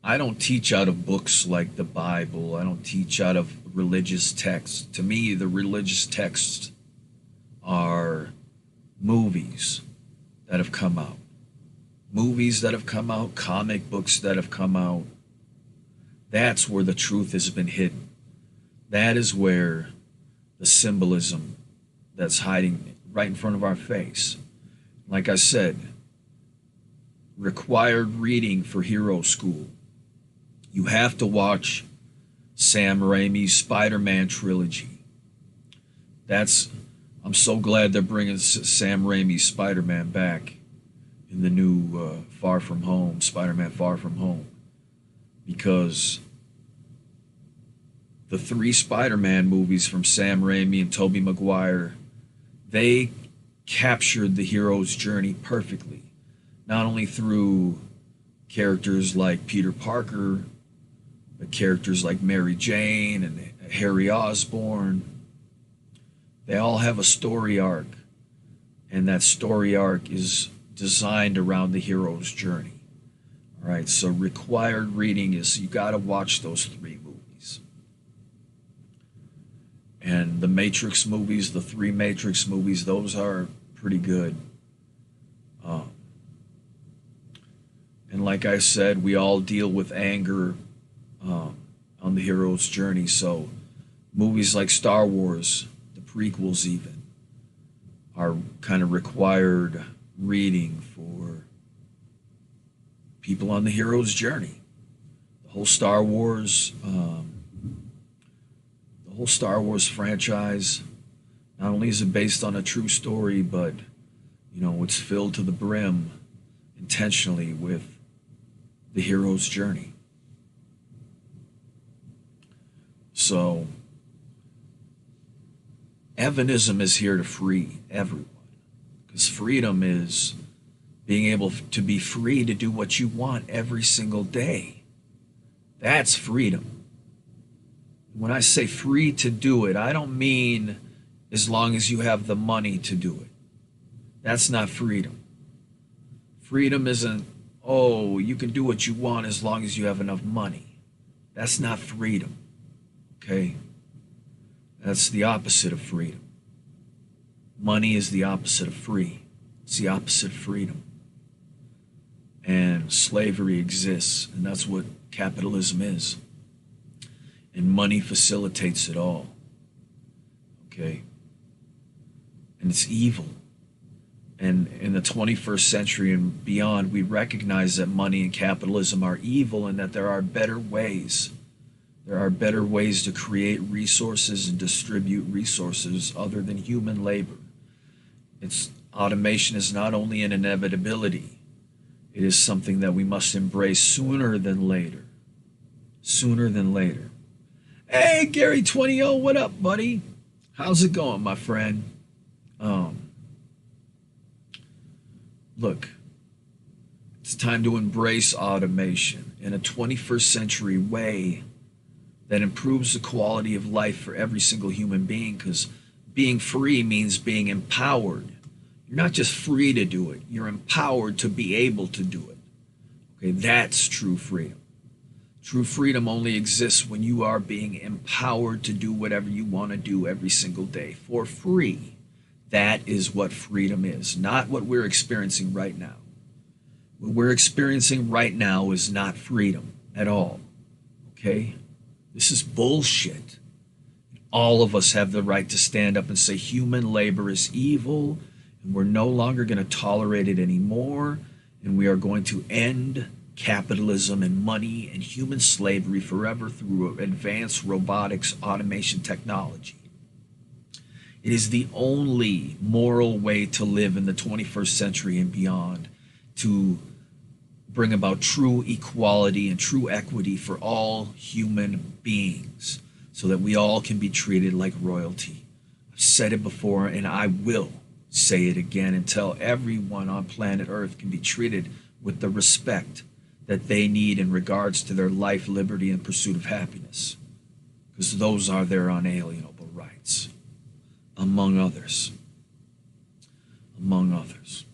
I don't teach out of books like the Bible. I don't teach out of religious texts. To me, the religious texts are movies that have come out. Movies that have come out, comic books that have come out. That's where the truth has been hidden. That is where the symbolism that's hiding right in front of our face. Like I said, required reading for Hero School. You have to watch Sam Raimi's Spider-Man trilogy. I'm so glad they're bringing Sam Raimi's Spider-Man back in the new Far From Home, Spider-Man Far From Home. Because the 3 Spider-Man movies from Sam Raimi and Tobey Maguire, they captured the hero's journey perfectly. Not only through characters like Peter Parker, but characters like Mary Jane and Harry Osborn. They all have a story arc, and that story arc is designed around the hero's journey. All right, so required reading is you got to watch those 3 movies. And the Matrix movies, the 3 Matrix movies, those are pretty good. And like I said, we all deal with anger on the hero's journey. So movies like Star Wars, the prequels even, are kind of required reading for people on the hero's journey. The whole Star Wars franchise, not only is it based on a true story, but it's filled to the brim intentionally with the hero's journey. So Evanism is here to free everyone, because freedom is being able to be free to do what you want every single day. That's freedom. When I say free to do it, I don't mean as long as you have the money to do it. That's not freedom. Freedom isn't, you can do what you want as long as you have enough money. That's not freedom, okay? That's the opposite of freedom. Money is the opposite of free. It's the opposite of freedom. And slavery exists, and that's what capitalism is. And money facilitates it all, okay? And it's evil. And in the 21st century and beyond, we recognize that money and capitalism are evil and that there are better ways. There are better ways to create resources and distribute resources other than human labor. Automation is not only an inevitability, it is something that we must embrace sooner than later. Sooner than later. Hey, Gary 20, what up, buddy? How's it going, my friend? Look, it's time to embrace automation in a 21st century way that improves the quality of life for every single human being, because being free means being empowered. You're not just free to do it, you're empowered to be able to do it. Okay, that's true freedom. True freedom only exists when you are being empowered to do whatever you want to do every single day for free. That is what freedom is, not what we're experiencing right now. What we're experiencing right now is not freedom at all. Okay? This is bullshit. All of us have the right to stand up and say human labor is evil, and we're no longer going to tolerate it anymore, and we are going to end capitalism and money and human slavery forever through advanced robotics, automation technology. It is the only moral way to live in the 21st century and beyond, to bring about true equality and true equity for all human beings, so that we all can be treated like royalty. I've said it before, and I will say it again until everyone on planet Earth can be treated with the respect that they need in regards to their life, liberty, and pursuit of happiness, because those are their unalienable rights. Among others. Among others.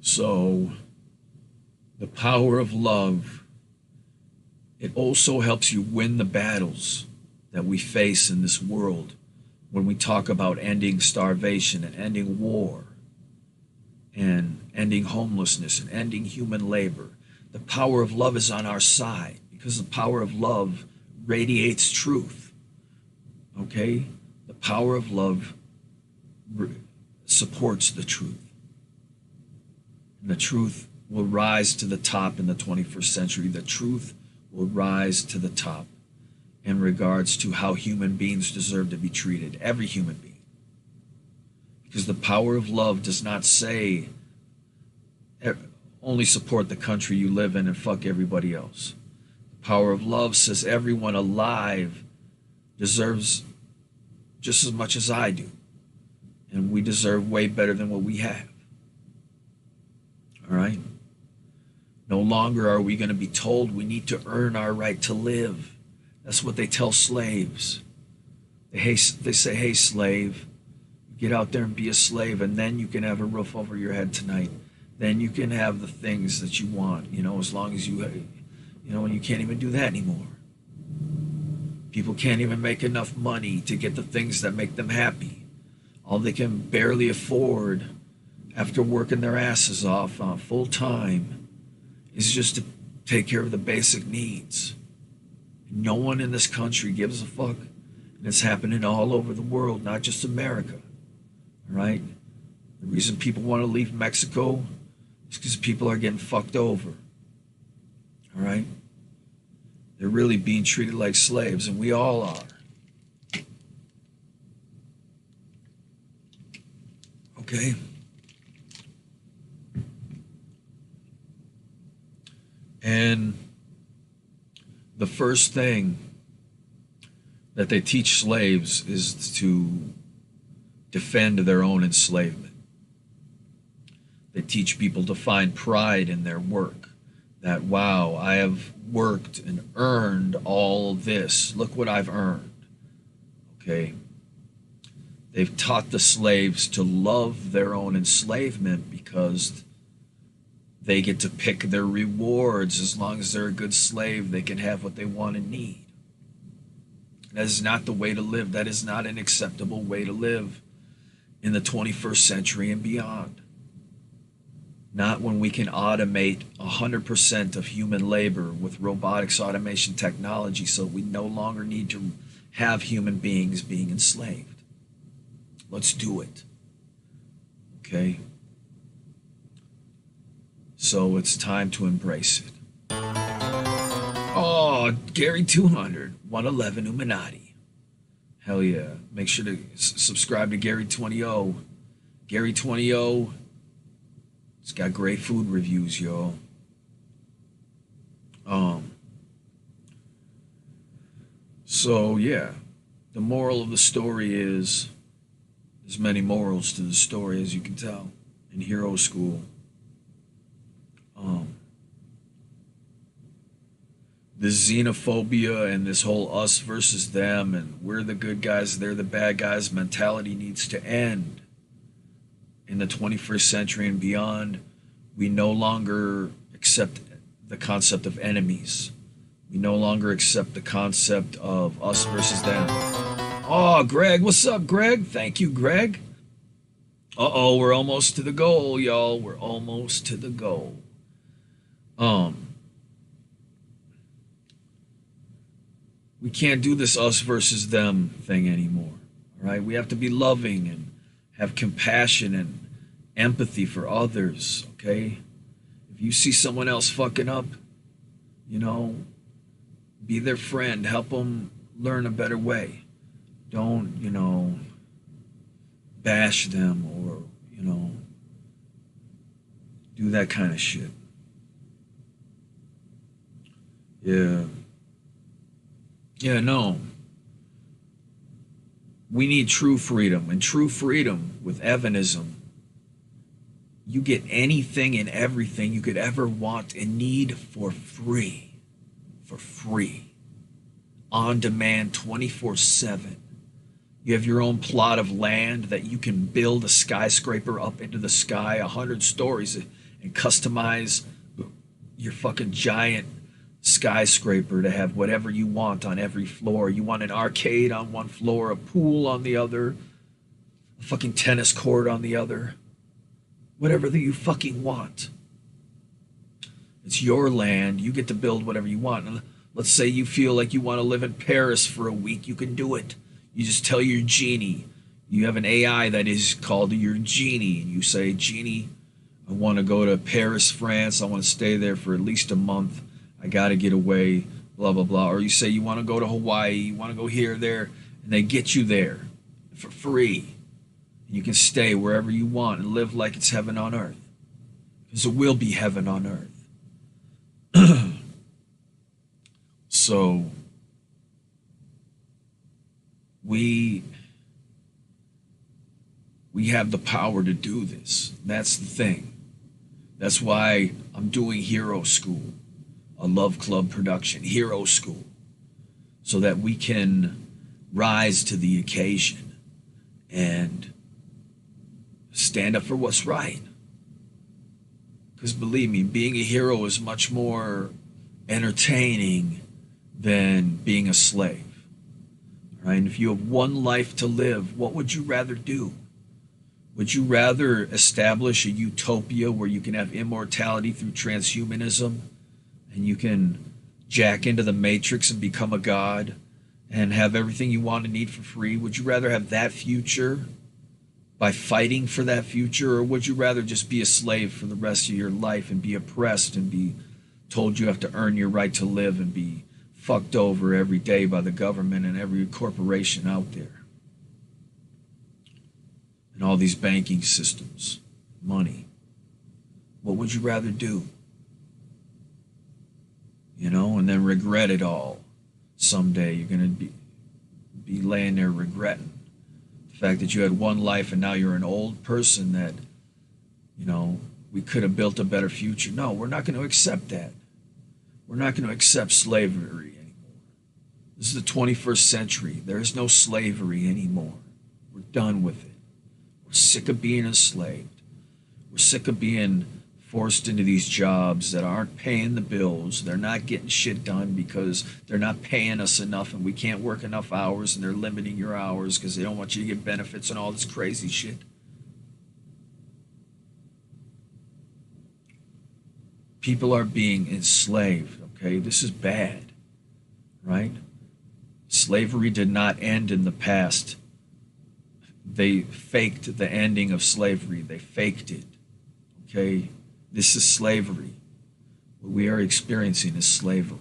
So, the power of love, it also helps you win the battles that we face in this world when we talk about ending starvation and ending war and ending homelessness and ending human labor. The power of love is on our side, because the power of love radiates truth. Okay? The power of love supports the truth. And the truth will rise to the top in the 21st century. The truth will rise to the top in regards to how human beings deserve to be treated. Every human being. Because the power of love does not say only support the country you live in and fuck everybody else. The power of love says everyone alive deserves just as much as I do. And we deserve way better than what we have. All right? No longer are we going to be told we need to earn our right to live. That's what they tell slaves. They say, hey, slave, get out there and be a slave, and then you can have a roof over your head tonight. Then you can have the things that you want, as long as and you can't even do that anymore. People can't even make enough money to get the things that make them happy. All they can barely afford after working their asses off full time is just to take care of the basic needs. No one in this country gives a fuck. And it's happening all over the world, not just America. All right? The reason people want to leave Mexico is because people are getting fucked over. All right? They're really being treated like slaves, and we all are. Okay? And the first thing that they teach slaves is to defend their own enslavement. They teach people to find pride in their work. That, wow, I have worked and earned all this. Look what I've earned. Okay? They've taught the slaves to love their own enslavement because They get to pick their rewards. As long as they're a good slave, they can have what they want and need. That is not the way to live. That is not an acceptable way to live in the 21st century and beyond. Not when we can automate 100% of human labor with robotics, automation, technology, so we no longer need to have human beings being enslaved. Let's do it. Okay? So it's time to embrace it. Oh, Gary 200, 111 Illuminati. Hell yeah. Make sure to subscribe to Gary 20. Gary 20. It's got great food reviews, yo. So yeah, the moral of the story is there's many morals to the story, as you can tell, in Hero School. This xenophobia and this whole us versus them and we're the good guys, they're the bad guys mentality needs to end. In the 21st century and beyond, we no longer accept the concept of enemies. We no longer accept the concept of us versus them. Oh, Greg, what's up, Greg? Thank you, Greg. Uh-oh, we're almost to the goal, y'all. We're almost to the goal. We can't do this us versus them thing anymore. All right? We have to be loving and have compassion and empathy for others, okay? If you see someone else fucking up, you know, be their friend, help them learn a better way. Don't, you know, bash them or, you know, do that kind of shit. Yeah. Yeah, no. We need true freedom. And true freedom with Evanism, you get anything and everything you could ever want and need for free. For free. On demand 24/7. You have your own plot of land that you can build a skyscraper up into the sky, 100 stories, and customize your fucking giant skyscraper to have whatever you want on every floor. You want an arcade on one floor, a pool on the other, a fucking tennis court on the other. Whatever that you fucking want. It's your land. You get to build whatever you want. And let's say you feel like you want to live in Paris for a week. You can do it. You just tell your genie. You have an AI that is called your genie. And you say, Genie, I want to go to Paris, France. I want to stay there for at least a month. I got to get away, blah, blah, blah. Or you say you want to go to Hawaii. You want to go here, there. And they get you there for free. You can stay wherever you want and live like it's heaven on earth. Because it will be heaven on earth. So, we have the power to do this. That's the thing. That's why I'm doing Hero School, a Love Club production, Hero School, so that we can rise to the occasion and stand up for what's right. Because believe me, being a hero is much more entertaining than being a slave. Right? And if you have one life to live, what would you rather do? Would you rather establish a utopia where you can have immortality through transhumanism and you can jack into the matrix and become a god and have everything you want and need for free? Would you rather have that future by fighting for that future, or would you rather just be a slave for the rest of your life and be oppressed and be told you have to earn your right to live and be fucked over every day by the government and every corporation out there? And all these banking systems, money. What would you rather do? You know, and then regret it all. Someday you're going to be laying there regretting the fact that you had one life and now you're an old person that, you know, we could have built a better future. No, we're not going to accept that. We're not going to accept slavery anymore. This is the 21st century. There is no slavery anymore. We're done with it. We're sick of being enslaved. We're sick of being forced into these jobs that aren't paying the bills. They're not getting shit done because they're not paying us enough and we can't work enough hours, and they're limiting your hours because they don't want you to get benefits and all this crazy shit. People are being enslaved, okay? This is bad, right? Slavery did not end in the past. They faked the ending of slavery. They faked it, okay? This is slavery. What we are experiencing is slavery,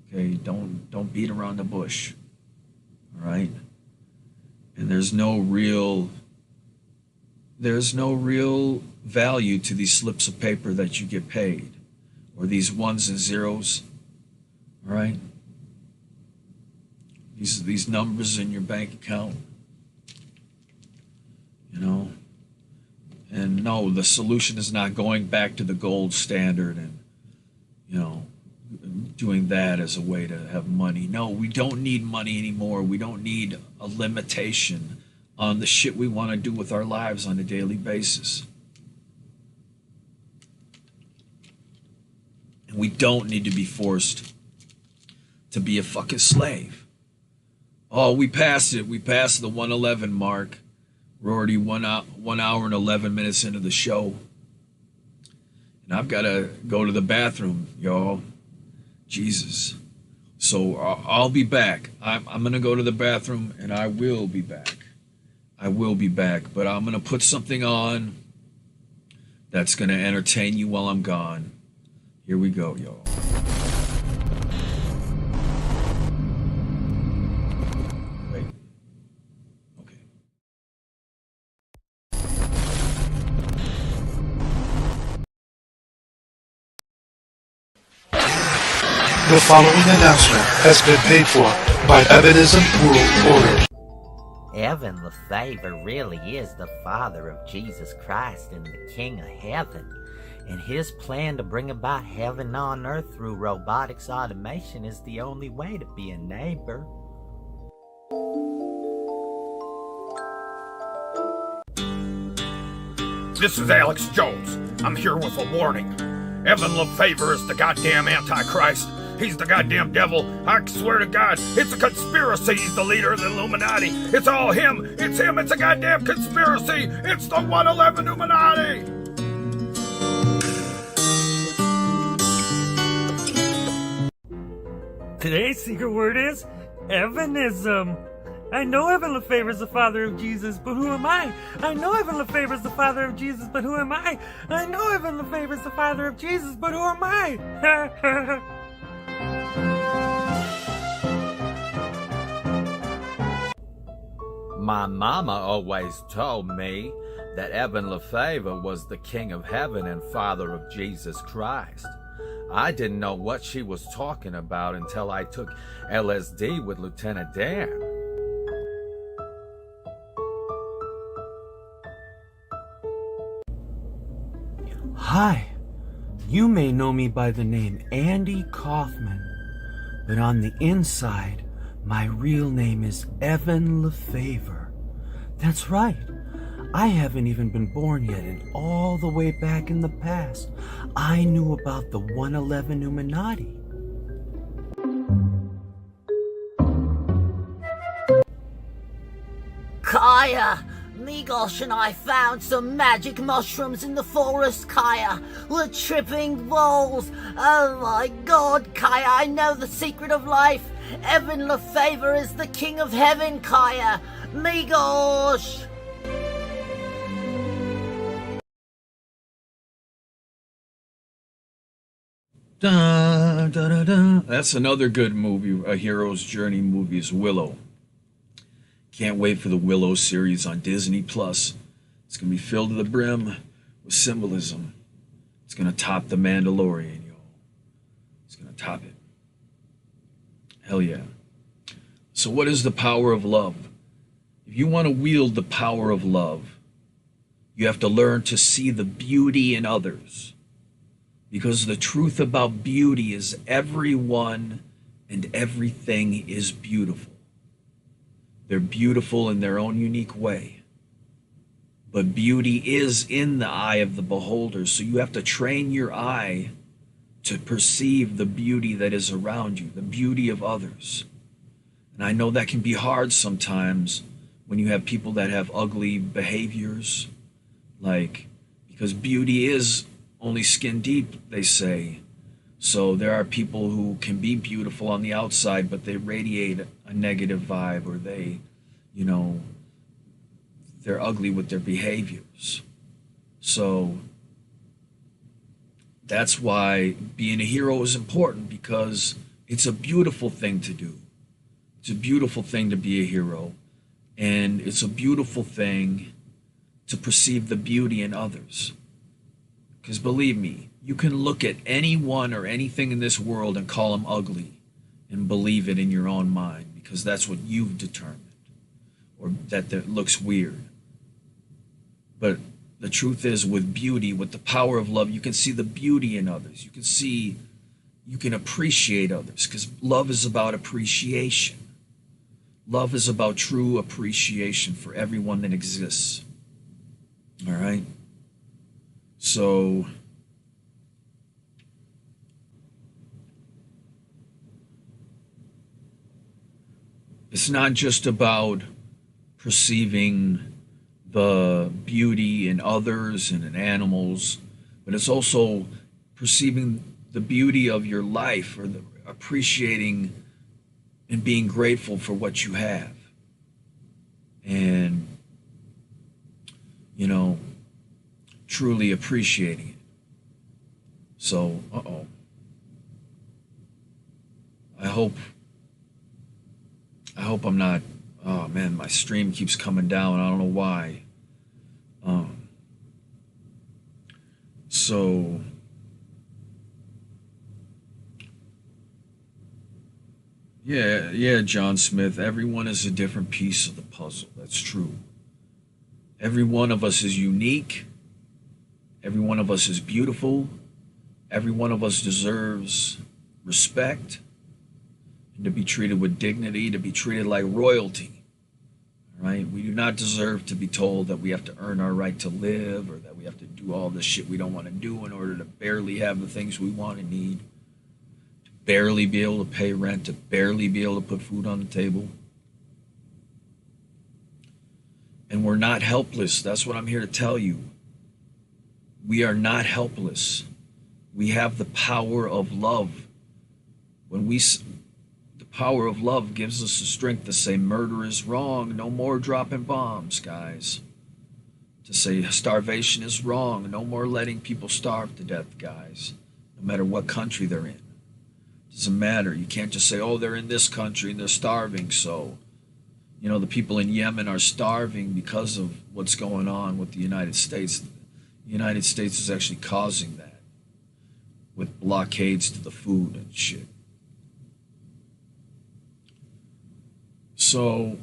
okay? Don't beat around the bush, all right? And there's no real value to these slips of paper that you get paid, or these ones and zeros, all right? These numbers in your bank account, you know? And no, the solution is not going back to the gold standard and, you know, doing that as a way to have money. No, we don't need money anymore. We don't need a limitation on the shit we want to do with our lives on a daily basis. And we don't need to be forced to be a fucking slave. Oh, we passed it. We passed the 111 mark. We're already 1 hour and 11 minutes into the show. And I've got to go to the bathroom, y'all. Jesus. So I'll be back. I'm going to go to the bathroom, and I will be back. I will be back. But I'm going to put something on that's going to entertain you while I'm gone. Here we go, y'all. The following announcement has been paid for by Evanism World Order. Evan Lefavor really is the father of Jesus Christ and the King of Heaven, and his plan to bring about heaven on earth through robotics automation is the only way to be a neighbor. This is Alex Jones. I'm here with a warning. Evan Lefavor is the goddamn Antichrist. He's the goddamn devil. I swear to God, it's a conspiracy. He's the leader of the Illuminati. It's all him. It's him. It's a goddamn conspiracy. It's the 111 Illuminati. Today's secret word is Evanism. I know Evan Lefavor is the father of Jesus, but who am I? I know Evan Lefavor is the father of Jesus, but who am I? I know Evan Lefavor is the father of Jesus, but who am I? My mama always told me that Evan Lefavor was the King of Heaven and father of Jesus Christ. I didn't know what she was talking about until I took LSD with Lieutenant Dan. Hi, you may know me by the name Andy Kaufman, but on the inside, my real name is Evan Lefavor. That's right, I haven't even been born yet, and all the way back in the past, I knew about the 111 Illuminati. Kaya, Migosh and I found some magic mushrooms in the forest, Kaya. We're tripping balls. Oh my God, Kaya, I know the secret of life. Evan Lefavor is the King of Heaven, Kaya. Migosh! Da, da, da, da. That's another good movie, a hero's journey movie, is Willow. Can't wait for the Willow series on Disney Plus. It's gonna be filled to the brim with symbolism. It's gonna top The Mandalorian, yo. It's gonna top it. Hell yeah. So what is the power of love? If you want to wield the power of love, you have to learn to see the beauty in others. Because the truth about beauty is everyone and everything is beautiful. They're beautiful in their own unique way. But beauty is in the eye of the beholder. So you have to train your eye to perceive the beauty that is around you, the beauty of others. And I know that can be hard sometimes when you have people that have ugly behaviors, like, because beauty is only skin deep, they say. So there are people who can be beautiful on the outside, but they radiate a negative vibe, or they're ugly with their behaviors. So that's why being a hero is important, because it's a beautiful thing to do. It's a beautiful thing to be a hero. And it's a beautiful thing to perceive the beauty in others. Because believe me, you can look at anyone or anything in this world and call them ugly and believe it in your own mind, because that's what you've determined, or that looks weird. But the truth is, with beauty, with the power of love, you can see the beauty in others. You can appreciate others, because love is about appreciation. Love is about true appreciation for everyone that exists. All right? So, it's not just about perceiving the beauty in others and in animals, but it's also perceiving the beauty of your life, or appreciating and being grateful for what you have. And, truly appreciating it. So, I hope I'm not, oh man, my stream keeps coming down. I don't know why. So, yeah, John Smith, everyone is a different piece of the puzzle. That's true. Every one of us is unique. Every one of us is beautiful. Every one of us deserves respect, and to be treated with dignity, to be treated like royalty. Right? We do not deserve to be told that we have to earn our right to live, or that we have to do all this shit we don't want to do in order to barely have the things we want and need, to barely be able to pay rent, to barely be able to put food on the table. And we're not helpless. That's what I'm here to tell you. We are not helpless. We have the power of love. The power of love gives us the strength to say murder is wrong. No more dropping bombs, guys. To say starvation is wrong. No more letting people starve to death, guys. No matter what country they're in. Doesn't matter. You can't just say, oh, they're in this country and they're starving, so the people in Yemen are starving because of what's going on with the United States. The United States is actually causing that with blockades to the food and shit. So,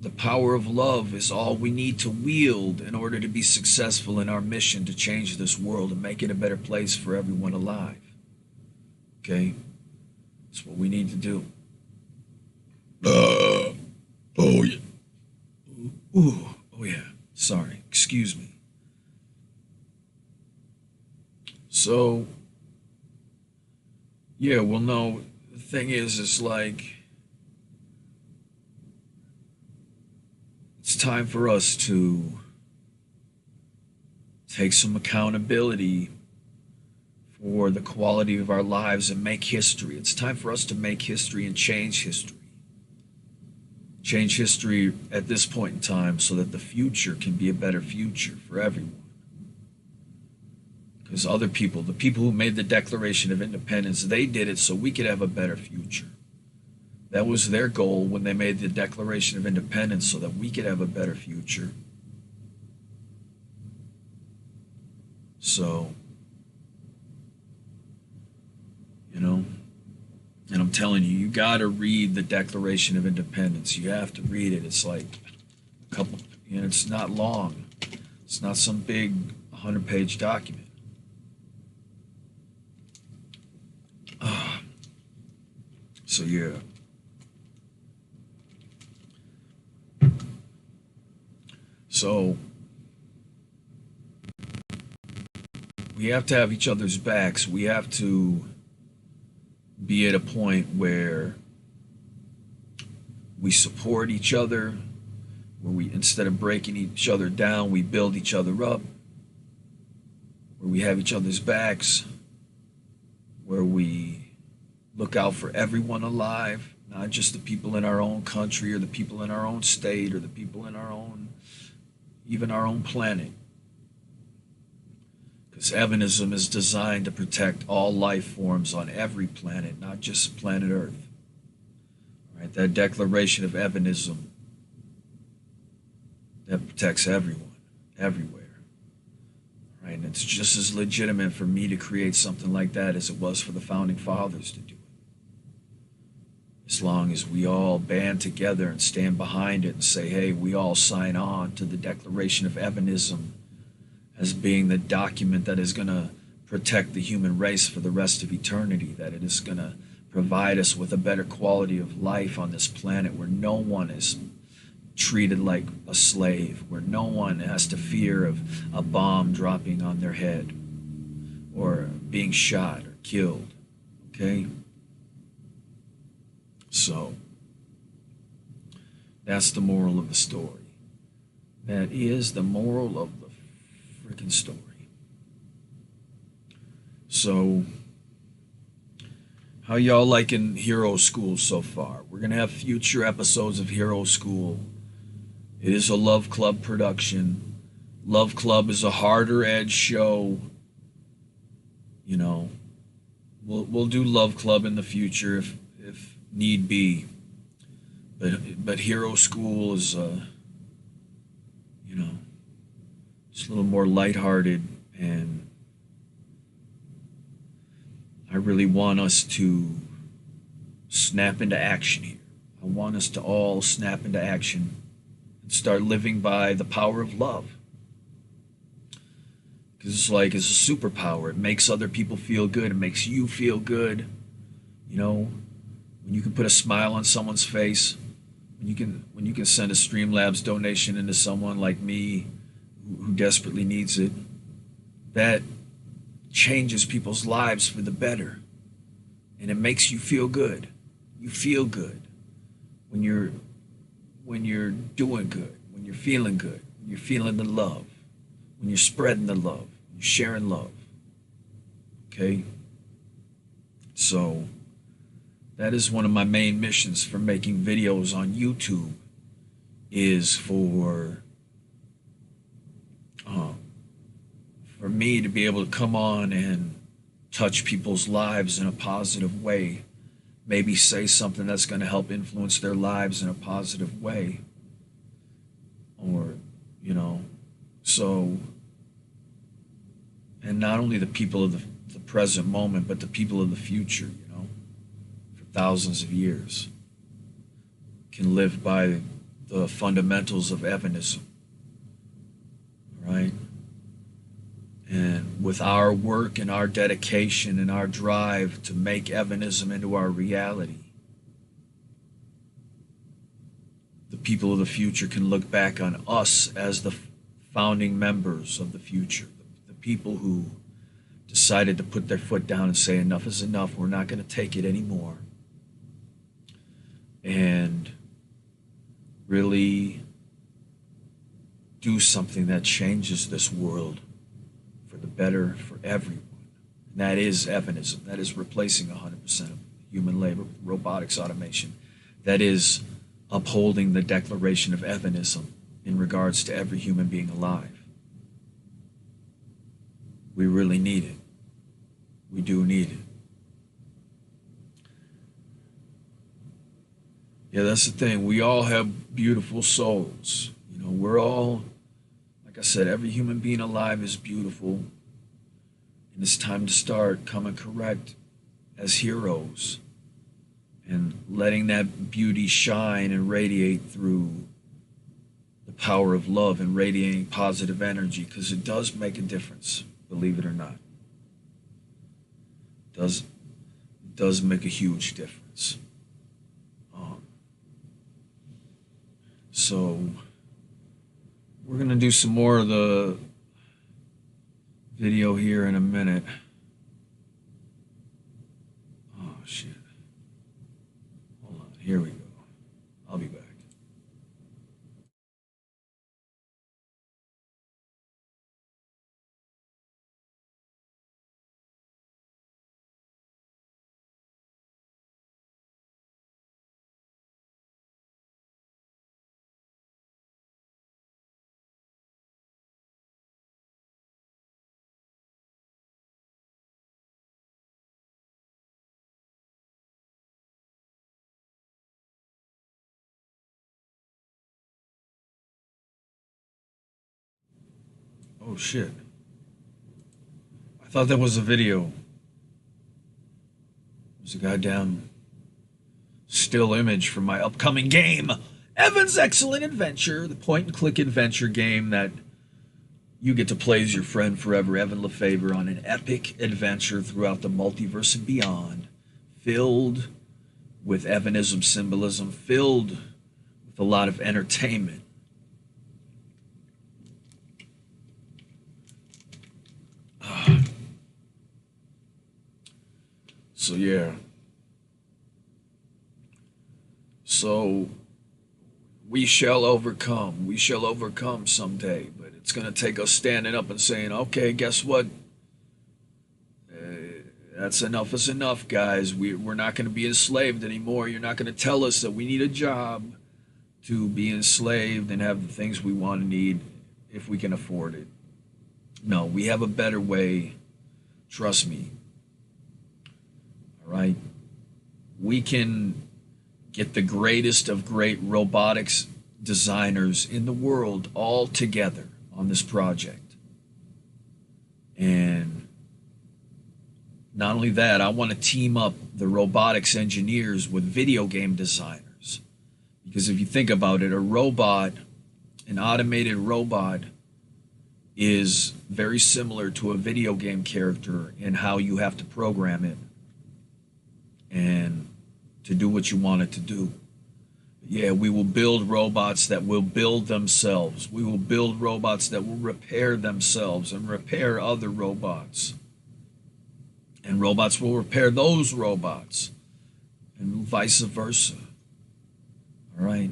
the power of love is all we need to wield in order to be successful in our mission to change this world and make it a better place for everyone alive. Okay? That's what we need to do. Oh yeah. Oh yeah. Sorry. Excuse me. So, yeah, well, no, the thing is, it's like, it's time for us to take some accountability for the quality of our lives and make history. It's time for us to make history and change history. Change history at this point in time so that the future can be a better future for everyone. Because other people, the people who made the Declaration of Independence, they did it so we could have a better future. That was their goal when they made the Declaration of Independence, so that we could have a better future. So, and I'm telling you, you got to read the Declaration of Independence. You have to read it. It's like a couple, it's not long. It's not some big 100-page document. So, yeah. So we have to have each other's backs. We have to be at a point where we support each other, where we, instead of breaking each other down, we build each other up, where we have each other's backs, where we look out for everyone alive, not just the people in our own country or the people in our own state or the people in our own, even our own planet. Because Evanism is designed to protect all life forms on every planet, not just planet Earth. All right, that declaration of Evanism that protects everyone, everywhere. All right, and it's just as legitimate for me to create something like that as it was for the Founding Fathers to do it. As long as we all band together and stand behind it and say, hey, we all sign on to the Declaration of Evanism as being the document that is going to protect the human race for the rest of eternity, that it is going to provide us with a better quality of life on this planet where no one is treated like a slave, where no one has to fear of a bomb dropping on their head or being shot or killed. Okay? So, that's the moral of the story. That is the moral of the freaking story. So, how y'all liking Hero School so far? We're going to have future episodes of Hero School. It is a Love Club production. Love Club is a harder edge show. You know, we'll do Love Club in the future if need be. But Hero School is you know, just a little more lighthearted, and I really want us to snap into action here. I want us to all snap into action and start living by the power of love. Because it's like it's a superpower. It makes other people feel good. It makes you feel good. You know, when you can put a smile on someone's face, when you can send a Streamlabs donation into someone like me who desperately needs it, that changes people's lives for the better. And it makes you feel good. You feel good when you're doing good, when you're feeling good, when you're feeling the love, when you're spreading the love, when you're sharing love. Okay? So that is one of my main missions for making videos on YouTube, is for me to be able to come on and touch people's lives in a positive way. Maybe say something that's going to help influence their lives in a positive way. Or, you know, so, and not only the people of the present moment, but the people of the future, you know, for thousands of years, can live by the fundamentals of Evanism, right? And with our work and our dedication and our drive to make Evanism into our reality, the people of the future can look back on us as the founding members of the future, the people who decided to put their foot down and say enough is enough, we're not going to take it anymore, and really do something that changes this world for the better for everyone. And that is Evanism. That is replacing 100% of human labor with robotics, automation. That is upholding the Declaration of Evanism in regards to every human being alive. We really need it. We do need it. Yeah, that's the thing. We all have beautiful souls. You know, we're all, like I said, every human being alive is beautiful. And it's time to start coming correct as heroes and letting that beauty shine and radiate through the power of love and radiating positive energy, because it does make a difference, believe it or not. It does make a huge difference. So We're going to do some more of the video here in a minute. Oh, shit. Hold on. Here we go. I'll be back. Oh, shit. I thought that was a video. It was a goddamn still image from my upcoming game, Evan's Excellent Adventure, the point-and-click adventure game that you get to play as your friend forever, Evan Lefavor, on an epic adventure throughout the multiverse and beyond, filled with Evanism symbolism, filled with a lot of entertainment. So yeah. So we shall overcome. We shall overcome someday, but it's going to take us standing up and saying, okay, guess what? That's enough is enough, guys. We're not going to be enslaved anymore. You're not going to tell us that we need a job to be enslaved and have the things we want and need if we can afford it. No, we have a better way. Trust me. All right? We can get the greatest of great robotics designers in the world all together on this project. And not only that, I want to team up the robotics engineers with video game designers. Because if you think about it, a robot, an automated robot, is very similar to a video game character in how you have to program it and to do what you want it to do. Yeah, we will build robots that will build themselves. We will build robots that will repair themselves and repair other robots. And robots will repair those robots, and vice versa. All right?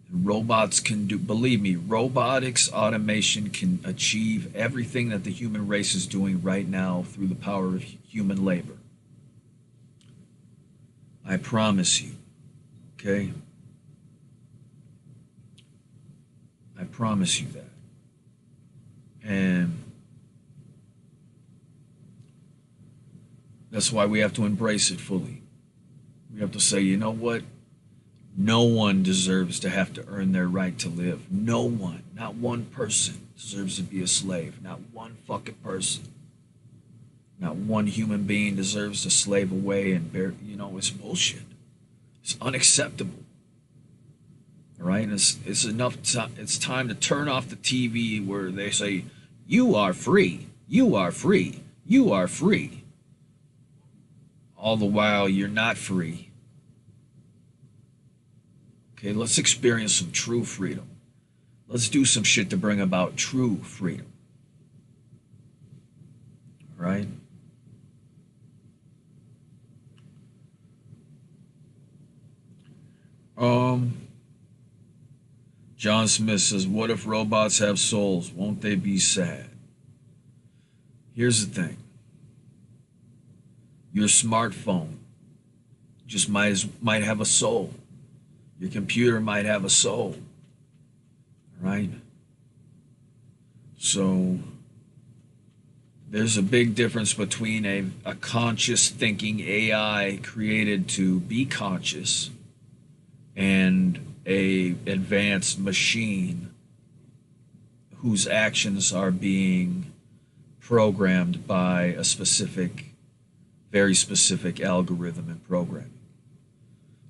And robots can do, believe me, robotics automation can achieve everything that the human race is doing right now through the power of human labor. I promise you, okay? I promise you that. And that's why we have to embrace it fully. We have to say, you know what? No one deserves to have to earn their right to live. No one, not one person deserves to be a slave. Not one fucking person. Not one human being deserves to slave away and bear, it's bullshit. It's unacceptable. All right? It's enough it's time to turn off the TV where they say, you are free, you are free, you are free. All the while you're not free. Okay, let's experience some true freedom. Let's do some shit to bring about true freedom. All right? John Smith says, what if robots have souls? Won't they be sad? Here's the thing. Your smartphone just might have a soul. Your computer might have a soul. All right? So there's a big difference between a conscious thinking AI created to be conscious and a advanced machine whose actions are being programmed by a very specific algorithm and programming.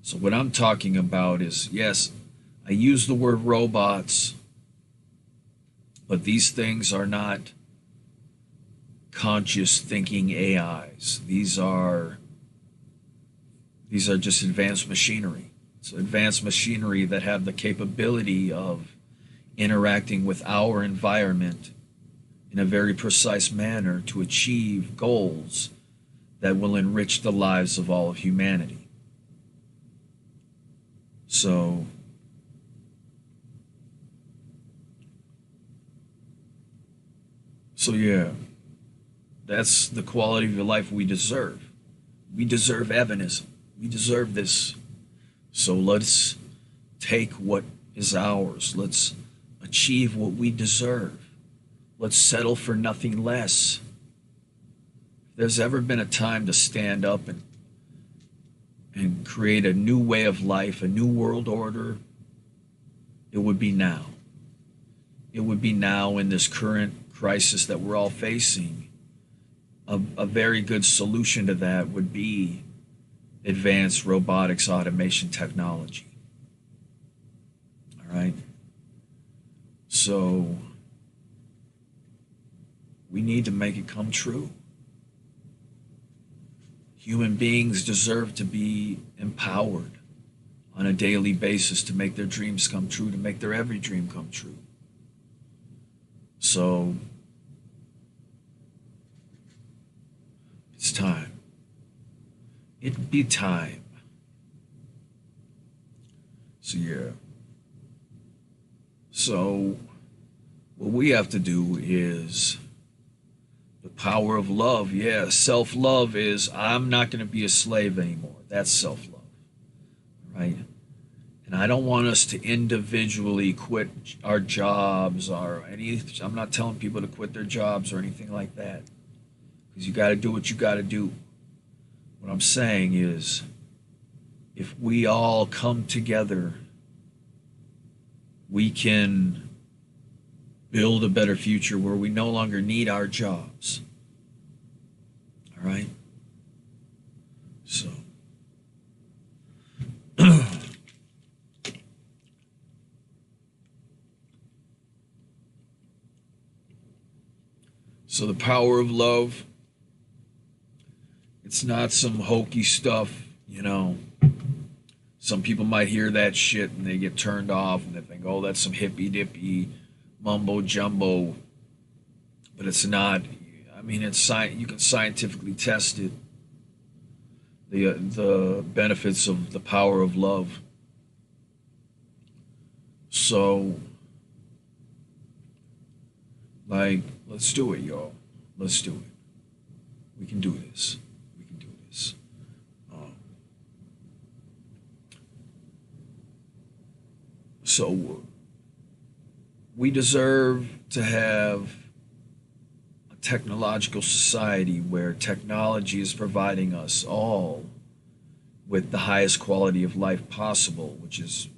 So what I'm talking about is, yes, I use the word robots, but these things are not conscious thinking AIs. These are just advanced machinery. So advanced machinery that have the capability of interacting with our environment in a very precise manner to achieve goals that will enrich the lives of all of humanity. So, yeah, that's the quality of life we deserve. We deserve Evanism. We deserve this. So let's take what is ours. Let's achieve what we deserve. Let's settle for nothing less. If there's ever been a time to stand up and create a new way of life, a new world order, it would be now. It would be now in this current crisis that we're all facing. A very good solution to that would be advanced robotics automation technology. All right? So we need to make it come true. Human beings deserve to be empowered on a daily basis to make their dreams come true, to make their every dream come true. So it's time. It'd be time. So yeah. So what we have to do is the power of love. Yeah, self-love is I'm not going to be a slave anymore. That's self-love, right? And I don't want us to individually quit our jobs or I'm not telling people to quit their jobs or anything like that, because you got to do what you got to do. What I'm saying is, if we all come together, we can build a better future where we no longer need our jobs. All right? So, so the power of love, it's not some hokey stuff, you know. Some people might hear that shit and they get turned off and they think, oh, that's some hippy-dippy mumbo jumbo. But it's not. I mean, it's you can scientifically test it. The benefits of the power of love. So, like, let's do it, y'all. Let's do it. We can do this. We can do this. So, we deserve to have a technological society where technology is providing us all with the highest quality of life possible, which is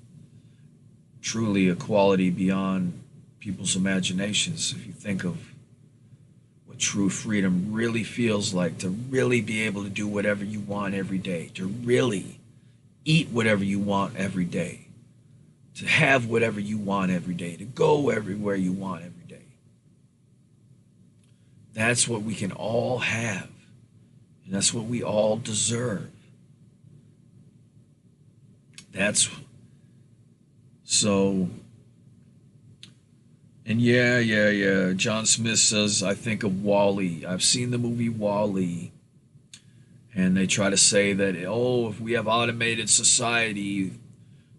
truly a quality beyond people's imaginations. If you think of what true freedom really feels like, to really be able to do whatever you want every day, to really eat whatever you want every day, to have whatever you want every day, to go everywhere you want every day. That's what we can all have, and that's what we all deserve. That's so. And yeah. John Smith says, I think of WALL-E. I've seen the movie WALL-E, and they try to say that, oh, if we have automated society,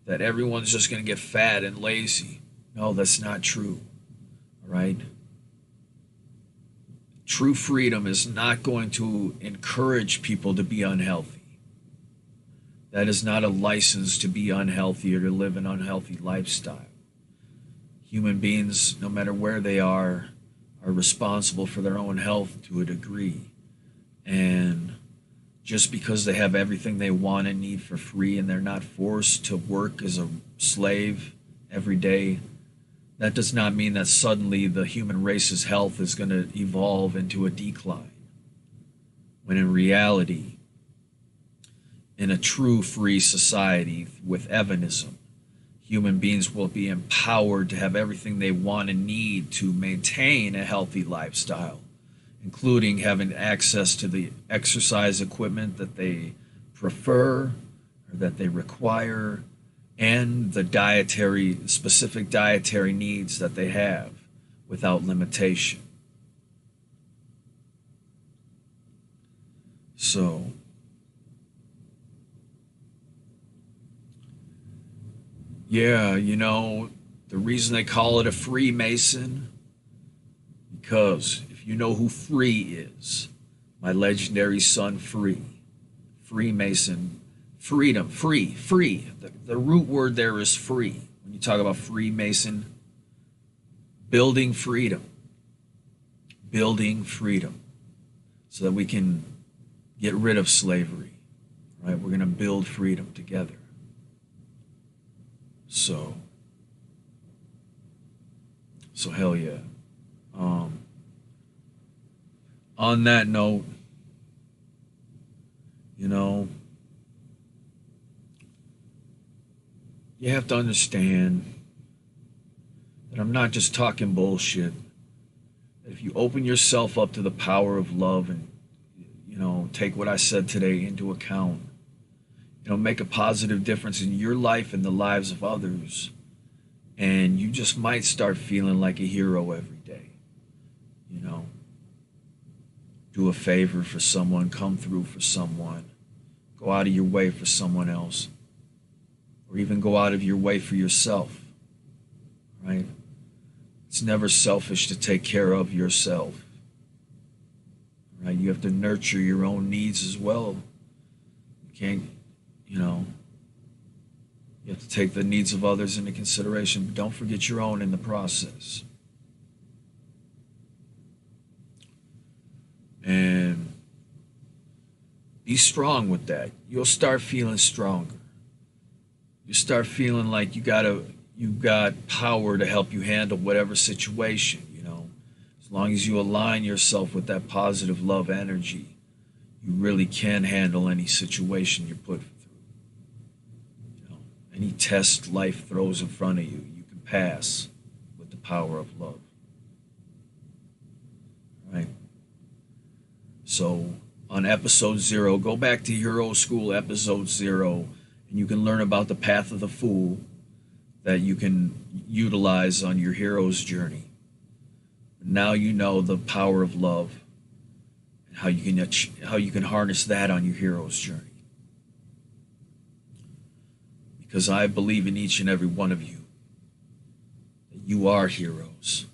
that everyone's just going to get fat and lazy. No, that's not true. All right? True freedom is not going to encourage people to be unhealthy. That is not a license to be unhealthy or to live an unhealthy lifestyle. Human beings, no matter where they are responsible for their own health to a degree. And just because they have everything they want and need for free and they're not forced to work as a slave every day, that does not mean that suddenly the human race's health is going to evolve into a decline. When in reality, in a true free society with Evanism, human beings will be empowered to have everything they want and need to maintain a healthy lifestyle, including having access to the exercise equipment that they prefer or that they require, and the specific dietary needs that they have without limitation. So, yeah, the reason they call it a Freemason, because if you know who Free is, my legendary son Freemason, freedom, free. The root word there is free. When you talk about Freemason, building freedom, so that we can get rid of slavery, right? We're going to build freedom together. So hell yeah. On that note, you have to understand that I'm not just talking bullshit. That if you open yourself up to the power of love and, take what I said today into account, make a positive difference in your life and the lives of others, and you just might start feeling like a hero every day. Do a favor for someone, come through for someone, go out of your way for someone else, or even go out of your way for yourself, right? It's never selfish to take care of yourself, right? You have to nurture your own needs as well. You can't, you have to take the needs of others into consideration, but don't forget your own in the process. And be strong with that. You'll start feeling stronger. You start feeling like you got power to help you handle whatever situation, As long as you align yourself with that positive love energy, you really can handle any situation you're put through. Any test life throws in front of you, you can pass with the power of love. Right? So on episode 0, go back to Hero School episode 0, and you can learn about the path of the fool that you can utilize on your hero's journey. Now you know the power of love and how you can harness that on your hero's journey. Because I believe in each and every one of you that you are heroes.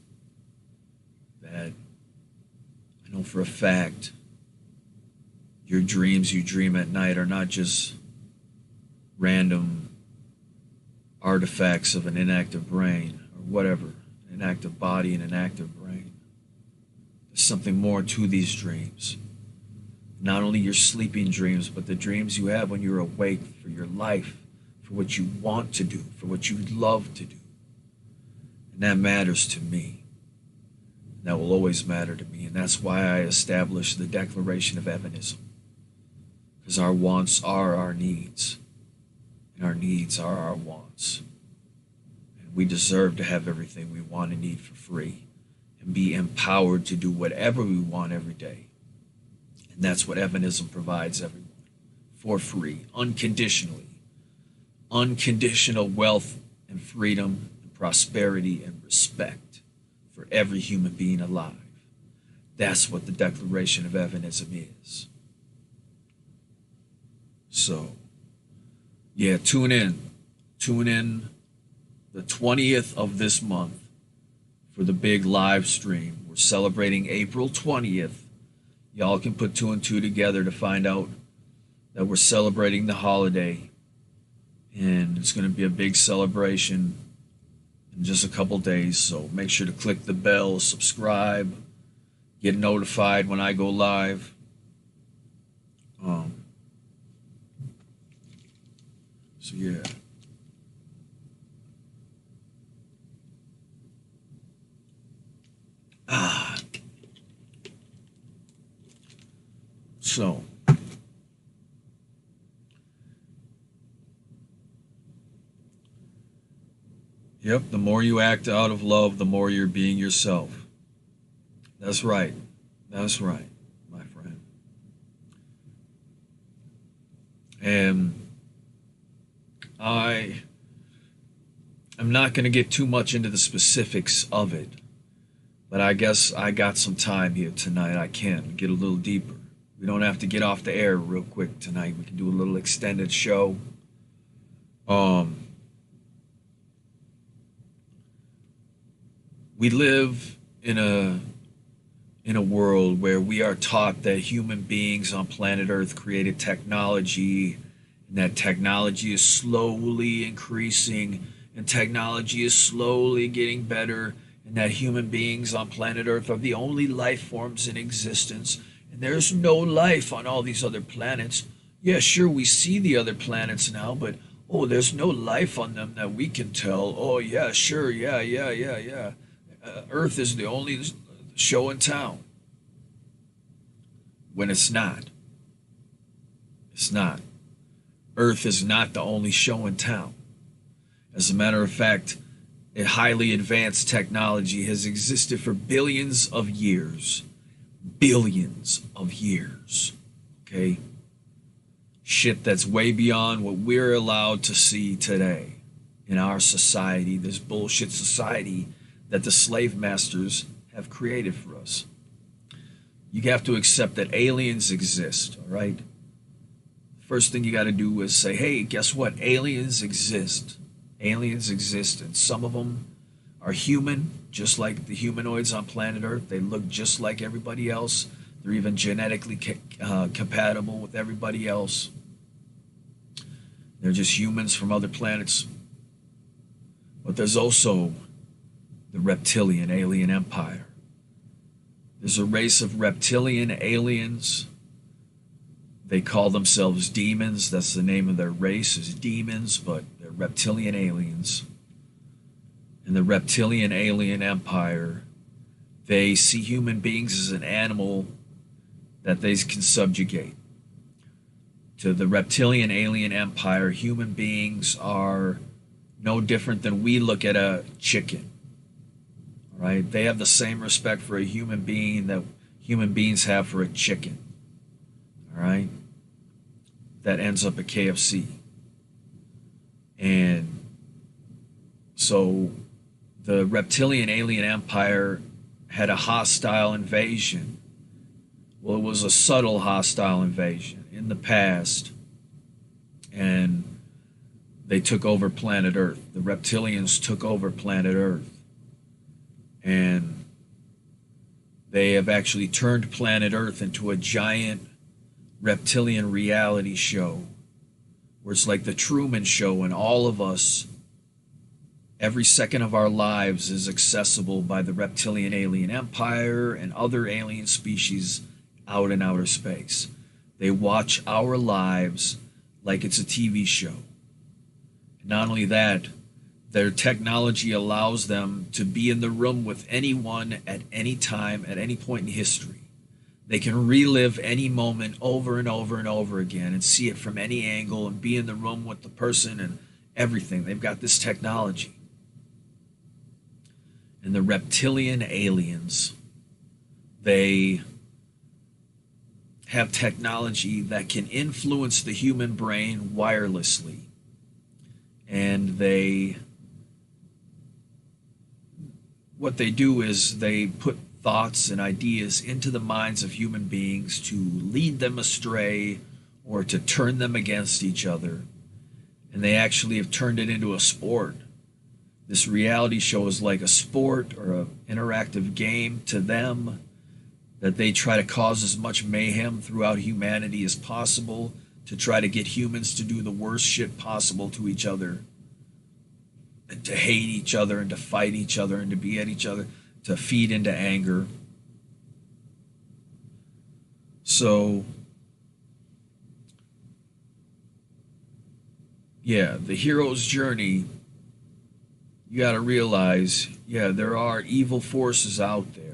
That I know for a fact your dreams you dream at night are not just random artifacts of an inactive brain or whatever, an active body and an active brain. There's something more to these dreams. Not only your sleeping dreams, but the dreams you have when you're awake for your life, for what you want to do, for what you love to do. And that matters to me. That will always matter to me. And that's why I established the Declaration of Evanism. Because our wants are our needs. And our needs are our wants. And we deserve to have everything we want and need for free. And be empowered to do whatever we want every day. And that's what Evanism provides everyone. For free. Unconditionally. Unconditional wealth and freedom and prosperity and respect for every human being alive. That's what the Declaration of Evanism is. So, yeah, tune in. Tune in the 20th of this month for the big live stream. We're celebrating April 20th. Y'all can put 2 and 2 together to find out that we're celebrating the holiday. And it's going to be a big celebration in just a couple days. So make sure to click the bell, subscribe, get notified when I go live. So yeah. So yep, the more you act out of love, the more you're being yourself. That's right. That's right, my friend. And I I'm not going to get too much into the specifics of it, but I guess I got some time here tonight. I can get a little deeper. We don't have to get off the air real quick tonight. We can do a little extended show. We live in a world where we are taught that human beings on planet Earth created technology, and that technology is slowly increasing, and technology is slowly getting better, and that human beings on planet Earth are the only life forms in existence, and there's no life on all these other planets. Yeah, sure, we see the other planets now, but oh, there's no life on them that we can tell. Oh, yeah, sure, yeah. Earth is the only show in town. When it's not. It's not. Earth is not the only show in town. As a matter of fact, a highly advanced technology has existed for billions of years. Billions of years. Okay? Shit that's way beyond what we're allowed to see today in our society, this bullshit society that the slave masters have created for us. You have to accept that aliens exist, all right? First thing you got to do is say, hey, guess what? Aliens exist. Aliens exist, and some of them are human, just like the humanoids on planet Earth. They look just like everybody else. They're even genetically compatible with everybody else. They're just humans from other planets. But there's also the reptilian alien empire. There's a race of reptilian aliens. They call themselves demons. That's the name of their race, is demons, but they're reptilian aliens. And the reptilian alien empire, they see human beings as an animal that they can subjugate. To the reptilian alien empire, human beings are no different than we look at a chicken. All right? They have the same respect for a human being that human beings have for a chicken. All right? That ends up at KFC. And so the reptilian alien empire had a hostile invasion. Well, it was a subtle hostile invasion in the past. And they took over planet Earth. The reptilians took over planet Earth. And they have actually turned planet Earth into a giant reptilian reality show where it's like the Truman Show, and all of us, every second of our lives is accessible by the reptilian alien empire and other alien species out in outer space. They watch our lives like it's a TV show. Not only that, their technology allows them to be in the room with anyone at any time, at any point in history. They can relive any moment over and over and over again and see it from any angle and be in the room with the person and everything. They've got this technology. And the reptilian aliens, they have technology that can influence the human brain wirelessly. And what they do is they put thoughts and ideas into the minds of human beings to lead them astray or to turn them against each other. And they actually have turned it into a sport. This reality show is like a sport or an interactive game to them, that they try to cause as much mayhem throughout humanity as possible to try to get humans to do the worst shit possible to each other, and to hate each other and to fight each other and to be at each other, to feed into anger. So, yeah, the hero's journey, you got to realize, yeah, there are evil forces out there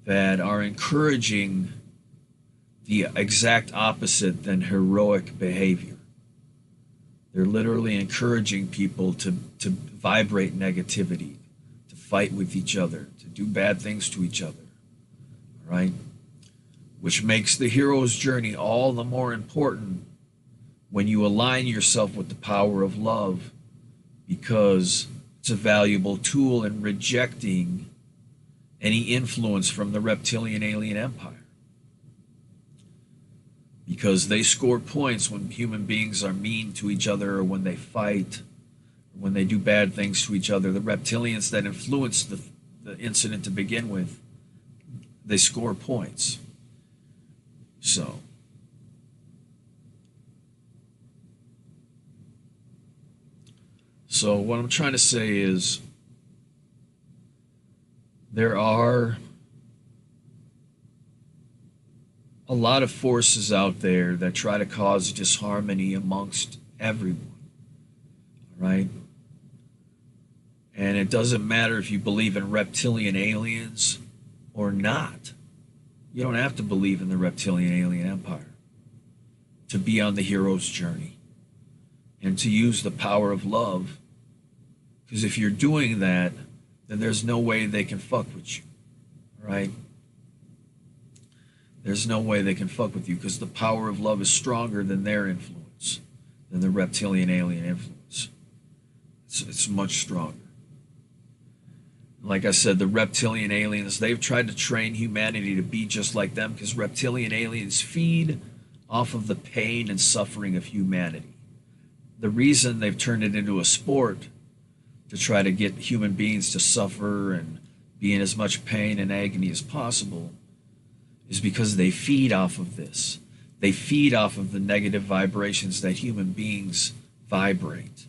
that are encouraging the exact opposite than heroic behavior. They're literally encouraging people to vibrate negativity, to fight with each other, to do bad things to each other, right? Which makes the hero's journey all the more important when you align yourself with the power of love because it's a valuable tool in rejecting any influence from the reptilian alien empire. Because they score points when human beings are mean to each other, or when they fight, or when they do bad things to each other. The reptilians that influenced the incident to begin with, they score points. So what I'm trying to say is there are a lot of forces out there that try to cause disharmony amongst everyone, right? And it doesn't matter if you believe in reptilian aliens or not. You don't have to believe in the reptilian alien empire to be on the hero's journey and to use the power of love. Because if you're doing that, then there's no way they can fuck with you, right? There's no way they can fuck with you, because the power of love is stronger than their influence, than the reptilian alien influence. It's much stronger. Like I said, the reptilian aliens, they've tried to train humanity to be just like them, because reptilian aliens feed off of the pain and suffering of humanity. The reason they've turned it into a sport to try to get human beings to suffer and be in as much pain and agony as possible is because they feed off of this. They feed off of the negative vibrations that human beings vibrate.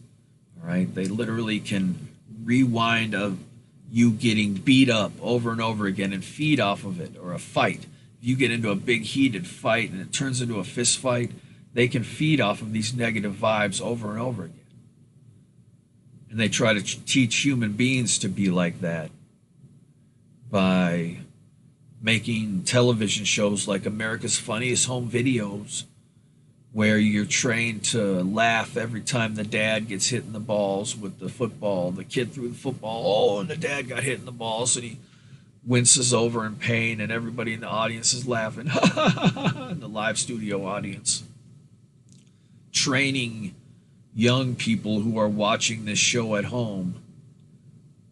All right? They literally can rewind of you getting beat up over and over again and feed off of it, or a fight. If you get into a big heated fight and it turns into a fist fight, they can feed off of these negative vibes over and over again. And they try to teach human beings to be like that by making television shows like America's Funniest Home Videos, where you're trained to laugh every time the dad gets hit in the balls with the football. The kid threw the football, oh, and the dad got hit in the balls, and he winces over in pain, and everybody in the audience is laughing, in the live studio audience. Training young people who are watching this show at home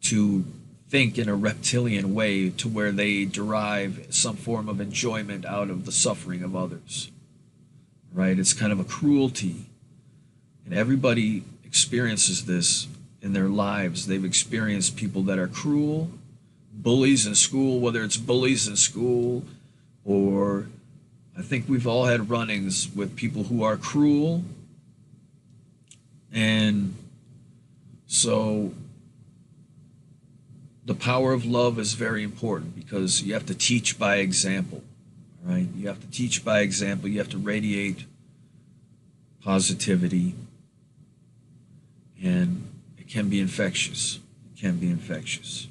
to think in a reptilian way, to where they derive some form of enjoyment out of the suffering of others. Right? It's kind of a cruelty. And everybody experiences this in their lives. They've experienced people that are cruel, bullies in school, whether it's bullies in school, or I think we've all had run-ins with people who are cruel. And so the power of love is very important, because you have to teach by example, right? You have to teach by example. You have to radiate positivity, and it can be infectious. It can be infectious.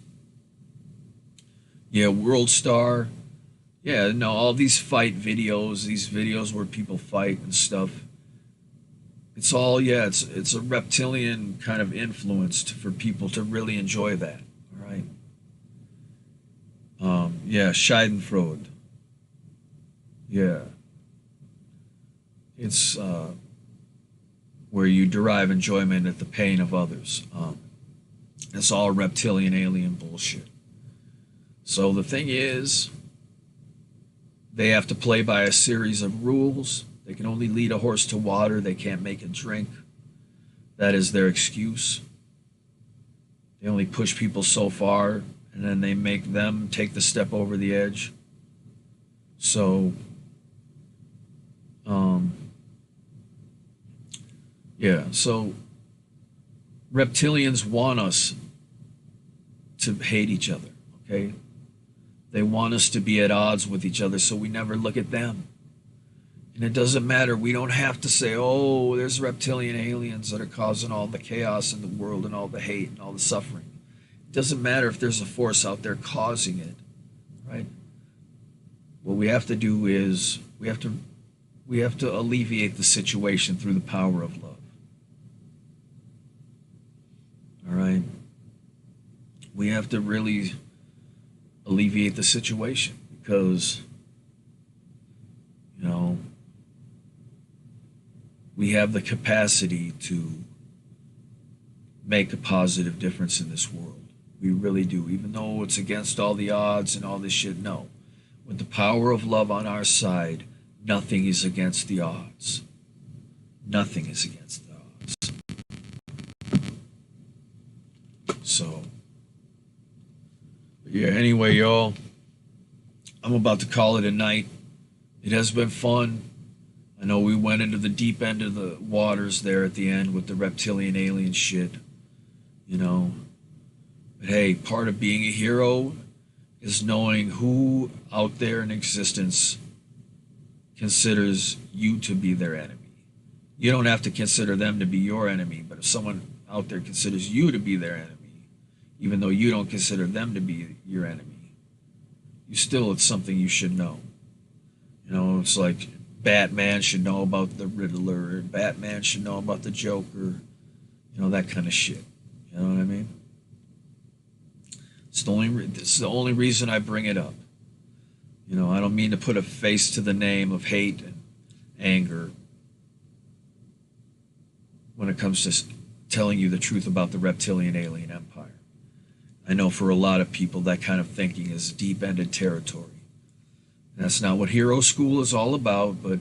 Yeah, World Star. Yeah, no, all these fight videos, these videos where people fight and stuff. It's all, yeah, it's a reptilian kind of influence for people to really enjoy that, all right? Yeah, Schadenfreude. Yeah. It's where you derive enjoyment at the pain of others. It's all reptilian alien bullshit. So the thing is, they have to play by a series of rules. They can only lead a horse to water. They can't make it drink. That is their excuse. They only push people so far, and then they make them take the step over the edge. So, yeah, so reptilians want us to hate each other, okay? They want us to be at odds with each other, so we never look at them. And it doesn't matter. We don't have to say, oh, there's reptilian aliens that are causing all the chaos in the world and all the hate and all the suffering. It doesn't matter if there's a force out there causing it, right? What we have to do is we have to alleviate the situation through the power of love. All right? We have to really alleviate the situation, because, you know, we have the capacity to make a positive difference in this world. We really do. Even though it's against all the odds and all this shit, no. With the power of love on our side, nothing is against the odds. Nothing is against the odds. So, yeah, anyway, y'all, I'm about to call it a night. It has been fun. I know we went into the deep end of the waters there at the end with the reptilian alien shit, you know. But hey, part of being a hero is knowing who out there in existence considers you to be their enemy. You don't have to consider them to be your enemy, but if someone out there considers you to be their enemy, even though you don't consider them to be your enemy, it's something you should know. You know, it's like Batman should know about the Riddler, and Batman should know about the Joker, you know, that kind of shit. You know what I mean? It's the only reason I bring it up. You know, I don't mean to put a face to the name of hate and anger when it comes to telling you the truth about the reptilian alien empire. I know for a lot of people that kind of thinking is deep-ended territory. That's not what Hero School is all about, but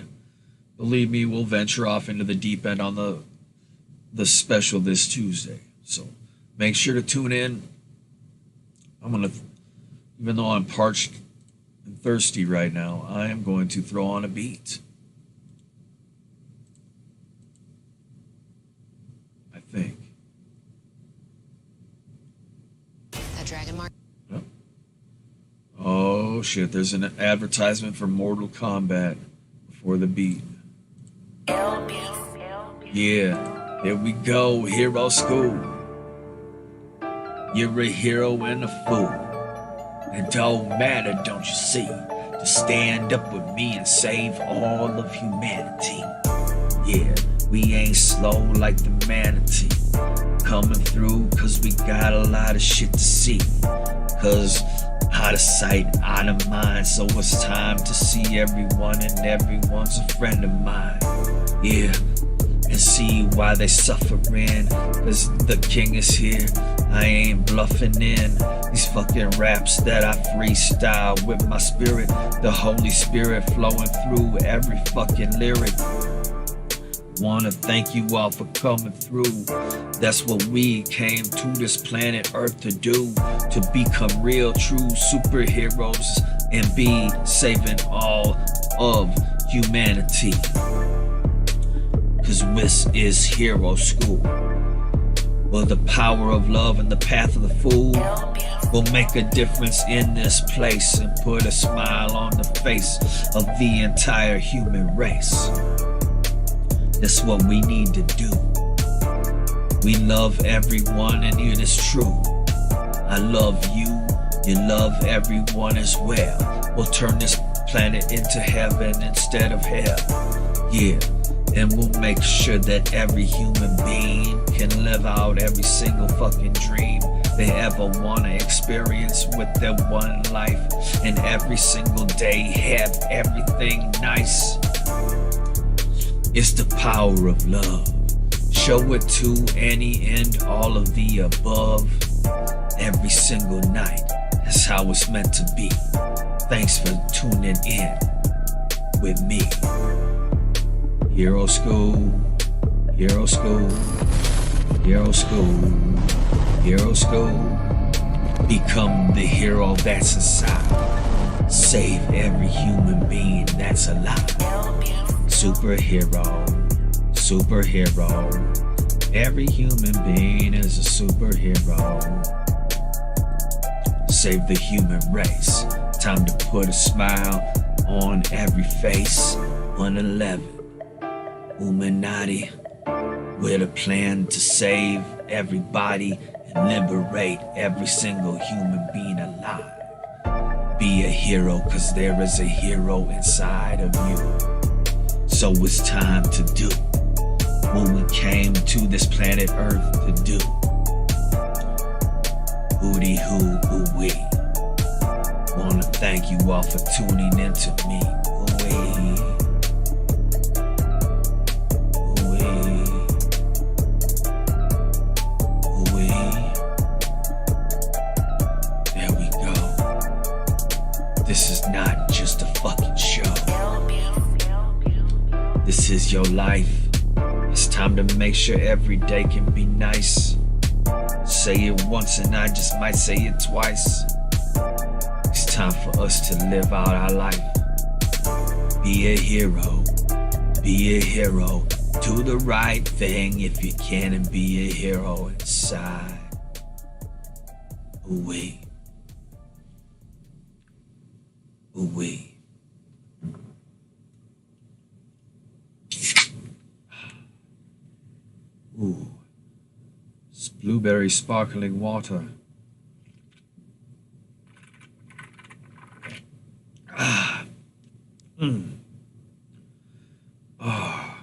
believe me, we'll venture off into the deep end on the special this Tuesday. So make sure to tune in. Even though I'm parched and thirsty right now, I am going to throw on a beat. I think. That Dragon Mark. Yep. Oh shit, there's an advertisement for Mortal Kombat before the beat. Yeah, here we go, Hero School. You're a hero and a fool. It don't matter, don't you see? To stand up with me and save all of humanity. Yeah, we ain't slow like the manatee. Coming through cause we got a lot of shit to see. Cause out of sight, out of mind. So it's time to see everyone, and everyone's a friend of mine. Yeah, and see why they suffering. Cause the king is here. I ain't bluffing in these fucking raps that I freestyle with my spirit. The Holy Spirit flowing through every fucking lyric. Wanna thank you all for coming through. That's what we came to this planet Earth to do. To become real, true superheroes and be saving all of humanity. Cause this is Hero School. Well, the power of love and the path of the fool will make a difference in this place and put a smile on the face of the entire human race. That's what we need to do. We love everyone, and it is true. I love you, you love everyone as well. We'll turn this planet into heaven instead of hell. Yeah. And we'll make sure that every human being can live out every single fucking dream they ever want to experience with their one life. And every single day have everything nice. It's the power of love. Show it to any and all of the above. Every single night. That's how it's meant to be. Thanks for tuning in with me. Hero School, Hero School, Hero School, Hero School. Become the hero that's inside. Save every human being that's alive. Superhero, superhero. Every human being is a superhero. Save the human race. Time to put a smile on every face. 111. Illuminati, with a plan to save everybody and liberate every single human being alive. Be a hero, cause there is a hero inside of you. So it's time to do what we came to this planet Earth to do. Hooty hoo hoo wee. Wanna thank you all for tuning in to me. Ooh-wee. is your life. It's time to make sure every day can be nice. Say it once and I just might say it twice. It's time for us to live out our life. Be a hero. Be a hero. Do the right thing if you can and be a hero inside. Ooh-wee. Ooh-wee. Ooh. It's blueberry sparkling water. Ah. Mm. Ah.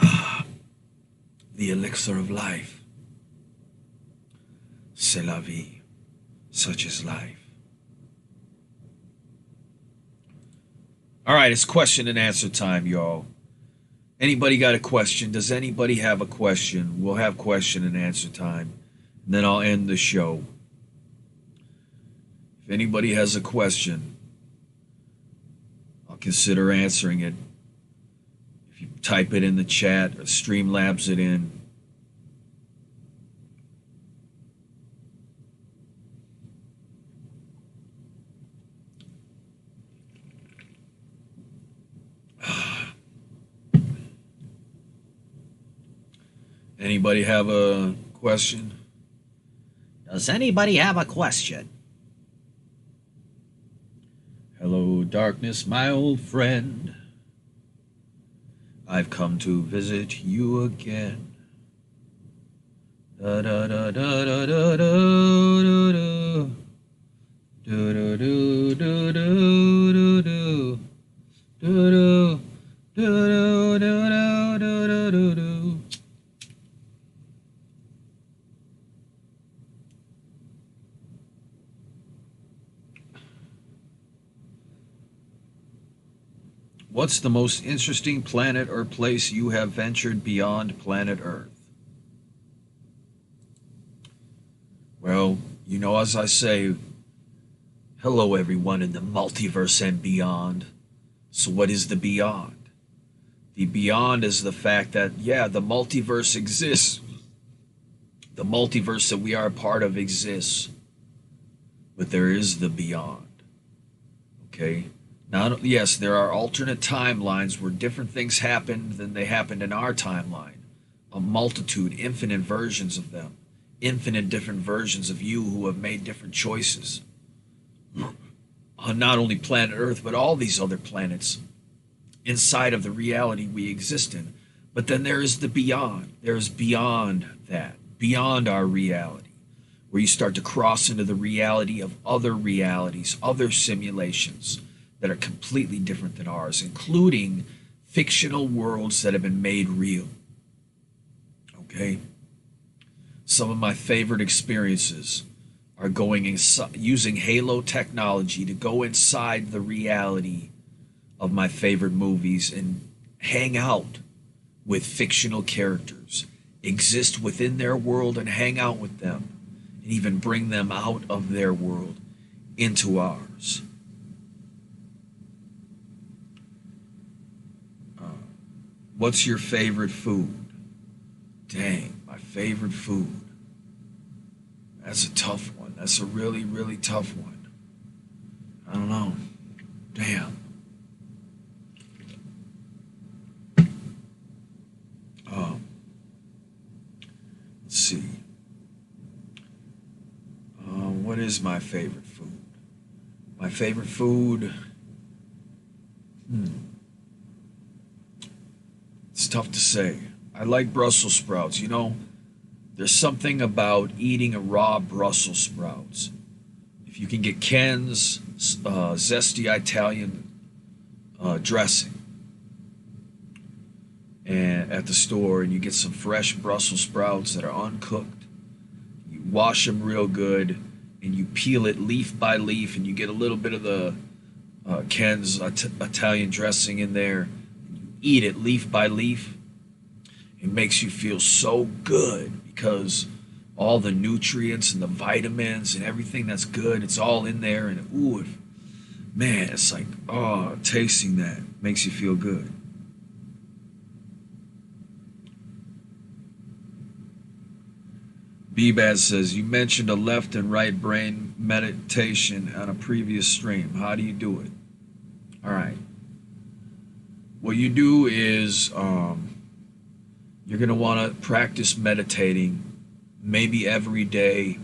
Ah. The elixir of life. C'est la vie. Such is life. All right, it's question and answer time, y'all. Anybody got a question? Does anybody have a question? We'll have question and answer time. And then I'll end the show. If anybody has a question, I'll consider answering it. If you type it in the chat or Streamlabs it in. Anybody have a question? Does anybody have a question? Hello, darkness, my old friend. I've come to visit you again. Da da da da da da da da. Do do do do do do do. Do do do do do do do do. What's the most interesting planet or place you have ventured beyond planet Earth? Well, you know, as I say, hello everyone in the multiverse and beyond. So what is the beyond? The beyond is the fact that, yeah, the multiverse exists. The multiverse that we are a part of exists. But there is the beyond. Okay? Now, yes, there are alternate timelines where different things happened than they happened in our timeline. A multitude, infinite versions of them. Infinite different versions of you who have made different choices. On not only planet Earth, but all these other planets inside of the reality we exist in. But then there is the beyond. There is beyond that, beyond our reality, where you start to cross into the reality of other realities, other simulations that are completely different than ours, including fictional worlds that have been made real. Okay? Some of my favorite experiences are using Halo technology to go inside the reality of my favorite movies and hang out with fictional characters, exist within their world and hang out with them, and even bring them out of their world into ours. What's your favorite food? Dang, my favorite food. That's a tough one. That's a really, really tough one. I don't know. Damn. Let's see. What is my favorite food? My favorite food? It's tough to say. I like Brussels sprouts. You know, there's something about eating a raw Brussels sprouts. If you can get Ken's zesty Italian dressing and at the store, and you get some fresh Brussels sprouts that are uncooked, you wash them real good, and you peel it leaf by leaf, and you get a little bit of the Ken's Italian dressing in there. Eat it leaf by leaf. It makes you feel so good because all the nutrients and the vitamins and everything that's good, it's all in there. And ooh, man, it's like, oh, tasting that makes you feel good. B-Bad says, you mentioned a left and right brain meditation on a previous stream. How do you do it? All right. What you do is you're going to want to practice meditating maybe every day,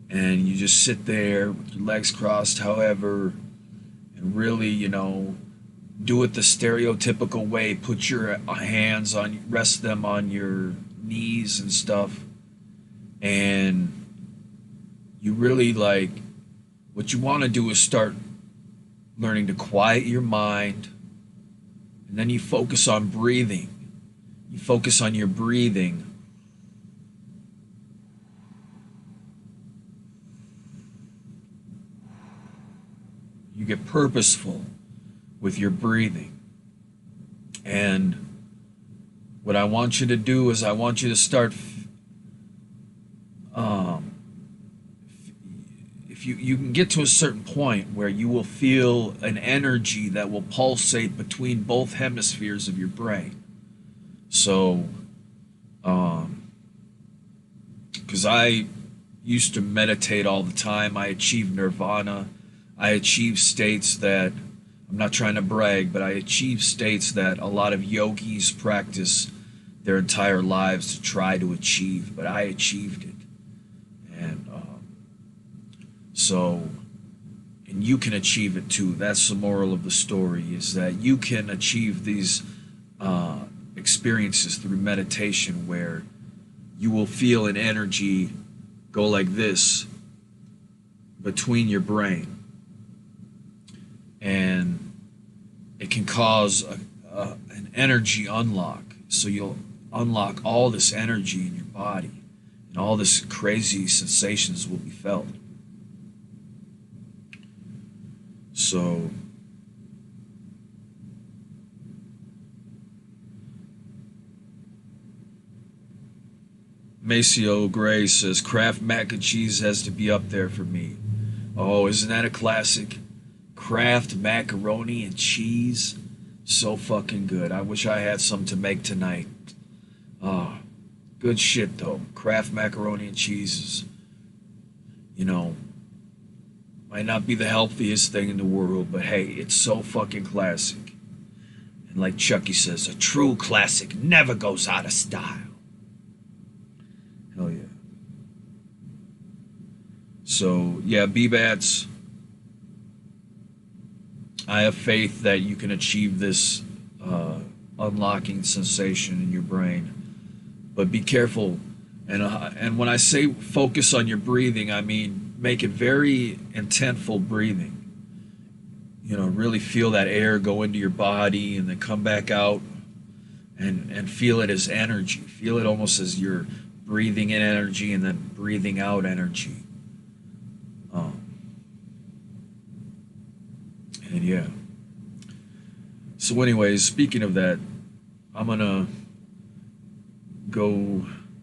and you just sit there with your legs crossed, however, and really, do it the stereotypical way. Put your hands on, rest them on your knees and stuff. And you really what you want to do is start learning to quiet your mind, and then you focus on breathing. You focus on your breathing. You get purposeful with your breathing. And what I want you to do is I want you to start if you can get to a certain point where you will feel an energy that will pulsate between both hemispheres of your brain. So, because I used to meditate all the time, I achieved nirvana. I achieved states that, I'm not trying to brag, but I achieved states that a lot of yogis practice their entire lives to try to achieve, but I achieved it. And and you can achieve it too. That's the moral of the story, is that you can achieve these experiences through meditation, where you will feel an energy go like this between your brain, and it can cause an energy unlock. So you'll unlock all this energy in your body, and all this crazy sensations will be felt. So Maceo Gray says, Kraft mac and cheese has to be up there for me. Oh, isn't that a classic? Kraft macaroni and cheese. So fucking good. I wish I had some to make tonight. Oh, good shit though. Kraft macaroni and cheese is, might not be the healthiest thing in the world, but hey, it's so fucking classic. And like Chucky says, a true classic never goes out of style. Hell yeah. So, yeah, B-Bats, I have faith that you can achieve this unlocking sensation in your brain. But be careful. And when I say focus on your breathing, I mean make it very intentful breathing. Really feel that air go into your body and then come back out, and feel it as energy. Feel it almost as you're breathing in energy and then breathing out energy. And yeah. So anyways, speaking of that, I'm gonna go,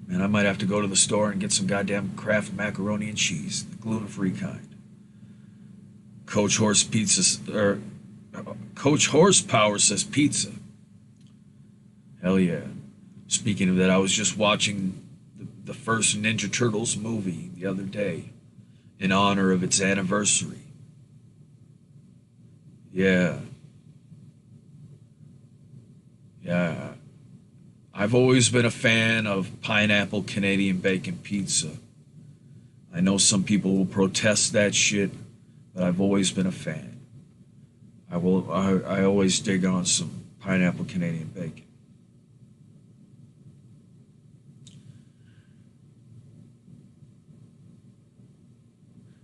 and I might have to go to the store and get some goddamn Kraft macaroni and cheese, the gluten-free kind. Coach Horsepower says pizza. Hell yeah. Speaking of that, I was just watching the first Ninja Turtles movie the other day in honor of its anniversary. Yeah. I've always been a fan of pineapple Canadian bacon pizza. I know some people will protest that shit, but I've always been a fan. I always dig on some pineapple Canadian bacon.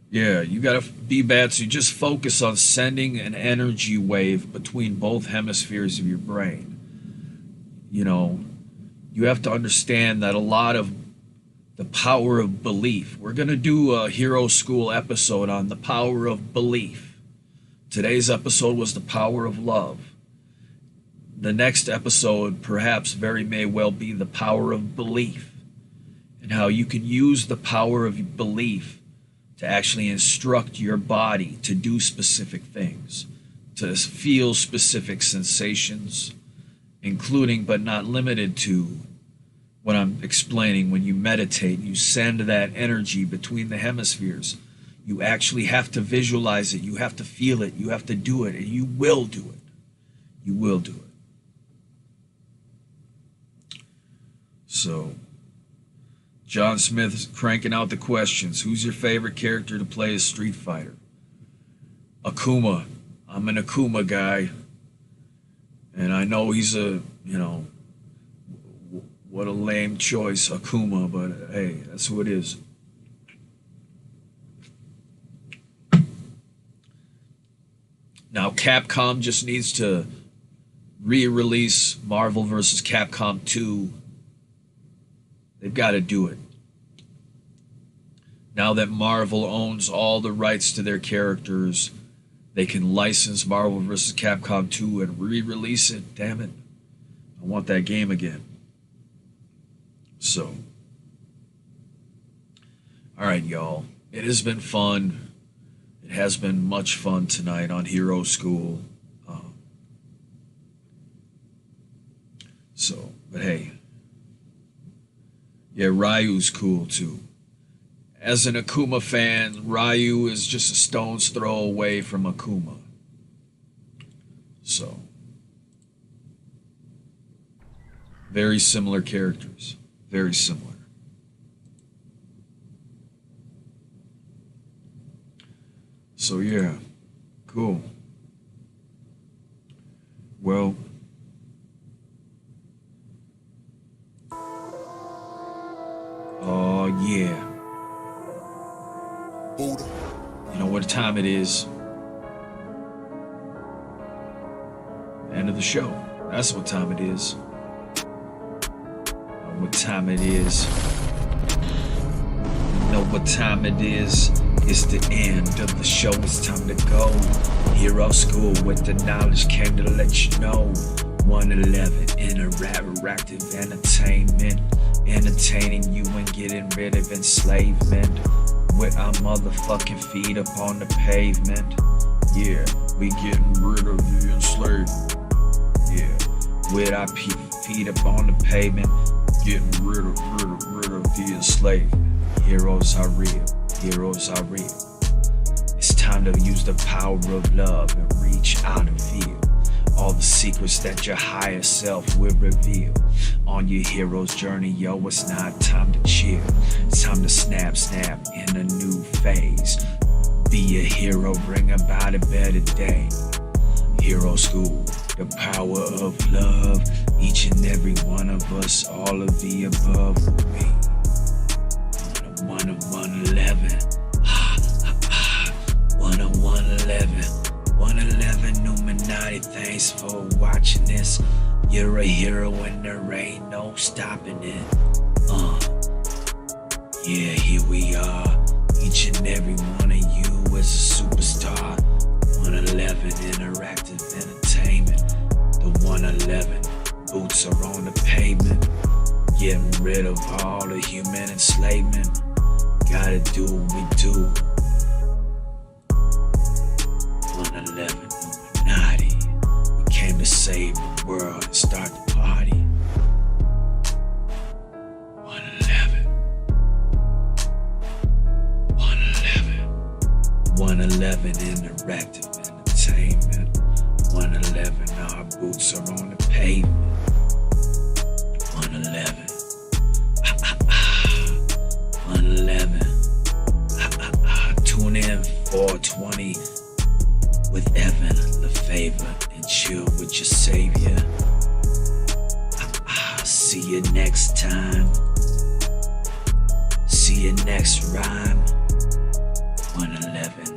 Yeah, you gotta be bad, so you just focus on sending an energy wave between both hemispheres of your brain. You have to understand that a lot of the power of belief. We're gonna do a Hero School episode on the power of belief. Today's episode was the power of love. The next episode perhaps very may well be the power of belief, and how you can use the power of belief to actually instruct your body to do specific things, to feel specific sensations, including but not limited to what I'm explaining. When you meditate, you send that energy between the hemispheres. You actually have to visualize it. You have to feel it. You have to do it. And you will do it. You will do it. So, John Smith is cranking out the questions. Who's your favorite character to play as Street Fighter? Akuma. I'm an Akuma guy. And I know he's a, what a lame choice, Akuma, but hey, that's who it is. Now, Capcom just needs to re-release Marvel vs. Capcom 2. They've got to do it. Now that Marvel owns all the rights to their characters, they can license Marvel vs. Capcom 2 and re-release it. Damn it. I want that game again. So, all right, y'all. It has been fun. It has been much fun tonight on Hero School. But hey, yeah, Ryu's cool too. As an Akuma fan, Ryu is just a stone's throw away from Akuma. So, very similar characters. Very similar. So yeah, cool. Well, oh yeah. You know what time it is? End of the show. That's what time it is. What time it is? You know what time it is? It's the end of the show. It's time to go. Hero School with the knowledge came to let you know. 111 interactive entertainment, entertaining you and getting rid of enslavement with our motherfucking feet up on the pavement. Yeah, we getting rid of the enslavement. Yeah, with our feet up on the pavement, getting rid of the enslavement. Heroes are real. Heroes are real. It's time to use the power of love and reach out and feel all the secrets that your higher self will reveal. On your hero's journey, yo, it's not time to chill. It's time to snap in a new phase. Be a hero, bring about a better day. Hero School, the power of love. Each and every one of us, all of the above. We 111. 111. 111 Illuminati, thanks for watching this. You're a hero and there ain't no stopping it. Yeah, here we are. Each and every one of you is a superstar. 111 Interactive Entertainment. The 111 boots are on the pavement. Getting rid of all the human enslavement. Gotta do what we do. 111 Illuminati. We came to save the world and start the party. 111. 111 Interactive Entertainment. 111, our boots are on the pavement. 111. 111. Tune in 420 with Evan Lefavor and chill with your savior. See you next time. See you next rhyme. 111.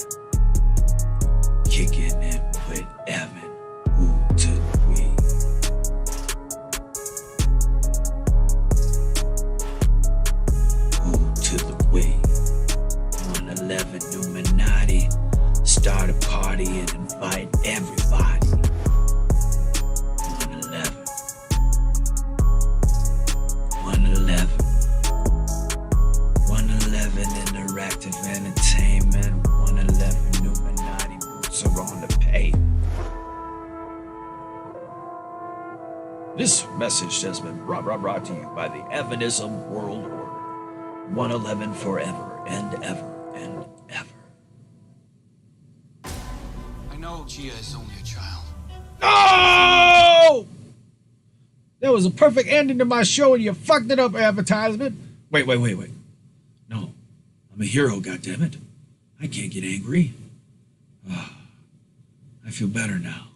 Kicking it with Evan. Ooh, to the we. Ooh, to the we. 111 Illuminati. Start a party and invite everybody. 111. 111. 111 Interactive Entertainment. message has been brought to you by the Evanism World Order. 111 forever and ever and ever. I know Gia is only a child. No! That was a perfect ending to my show and you fucked it up, advertisement. Wait. No. I'm a hero, goddammit. I can't get angry. I feel better now.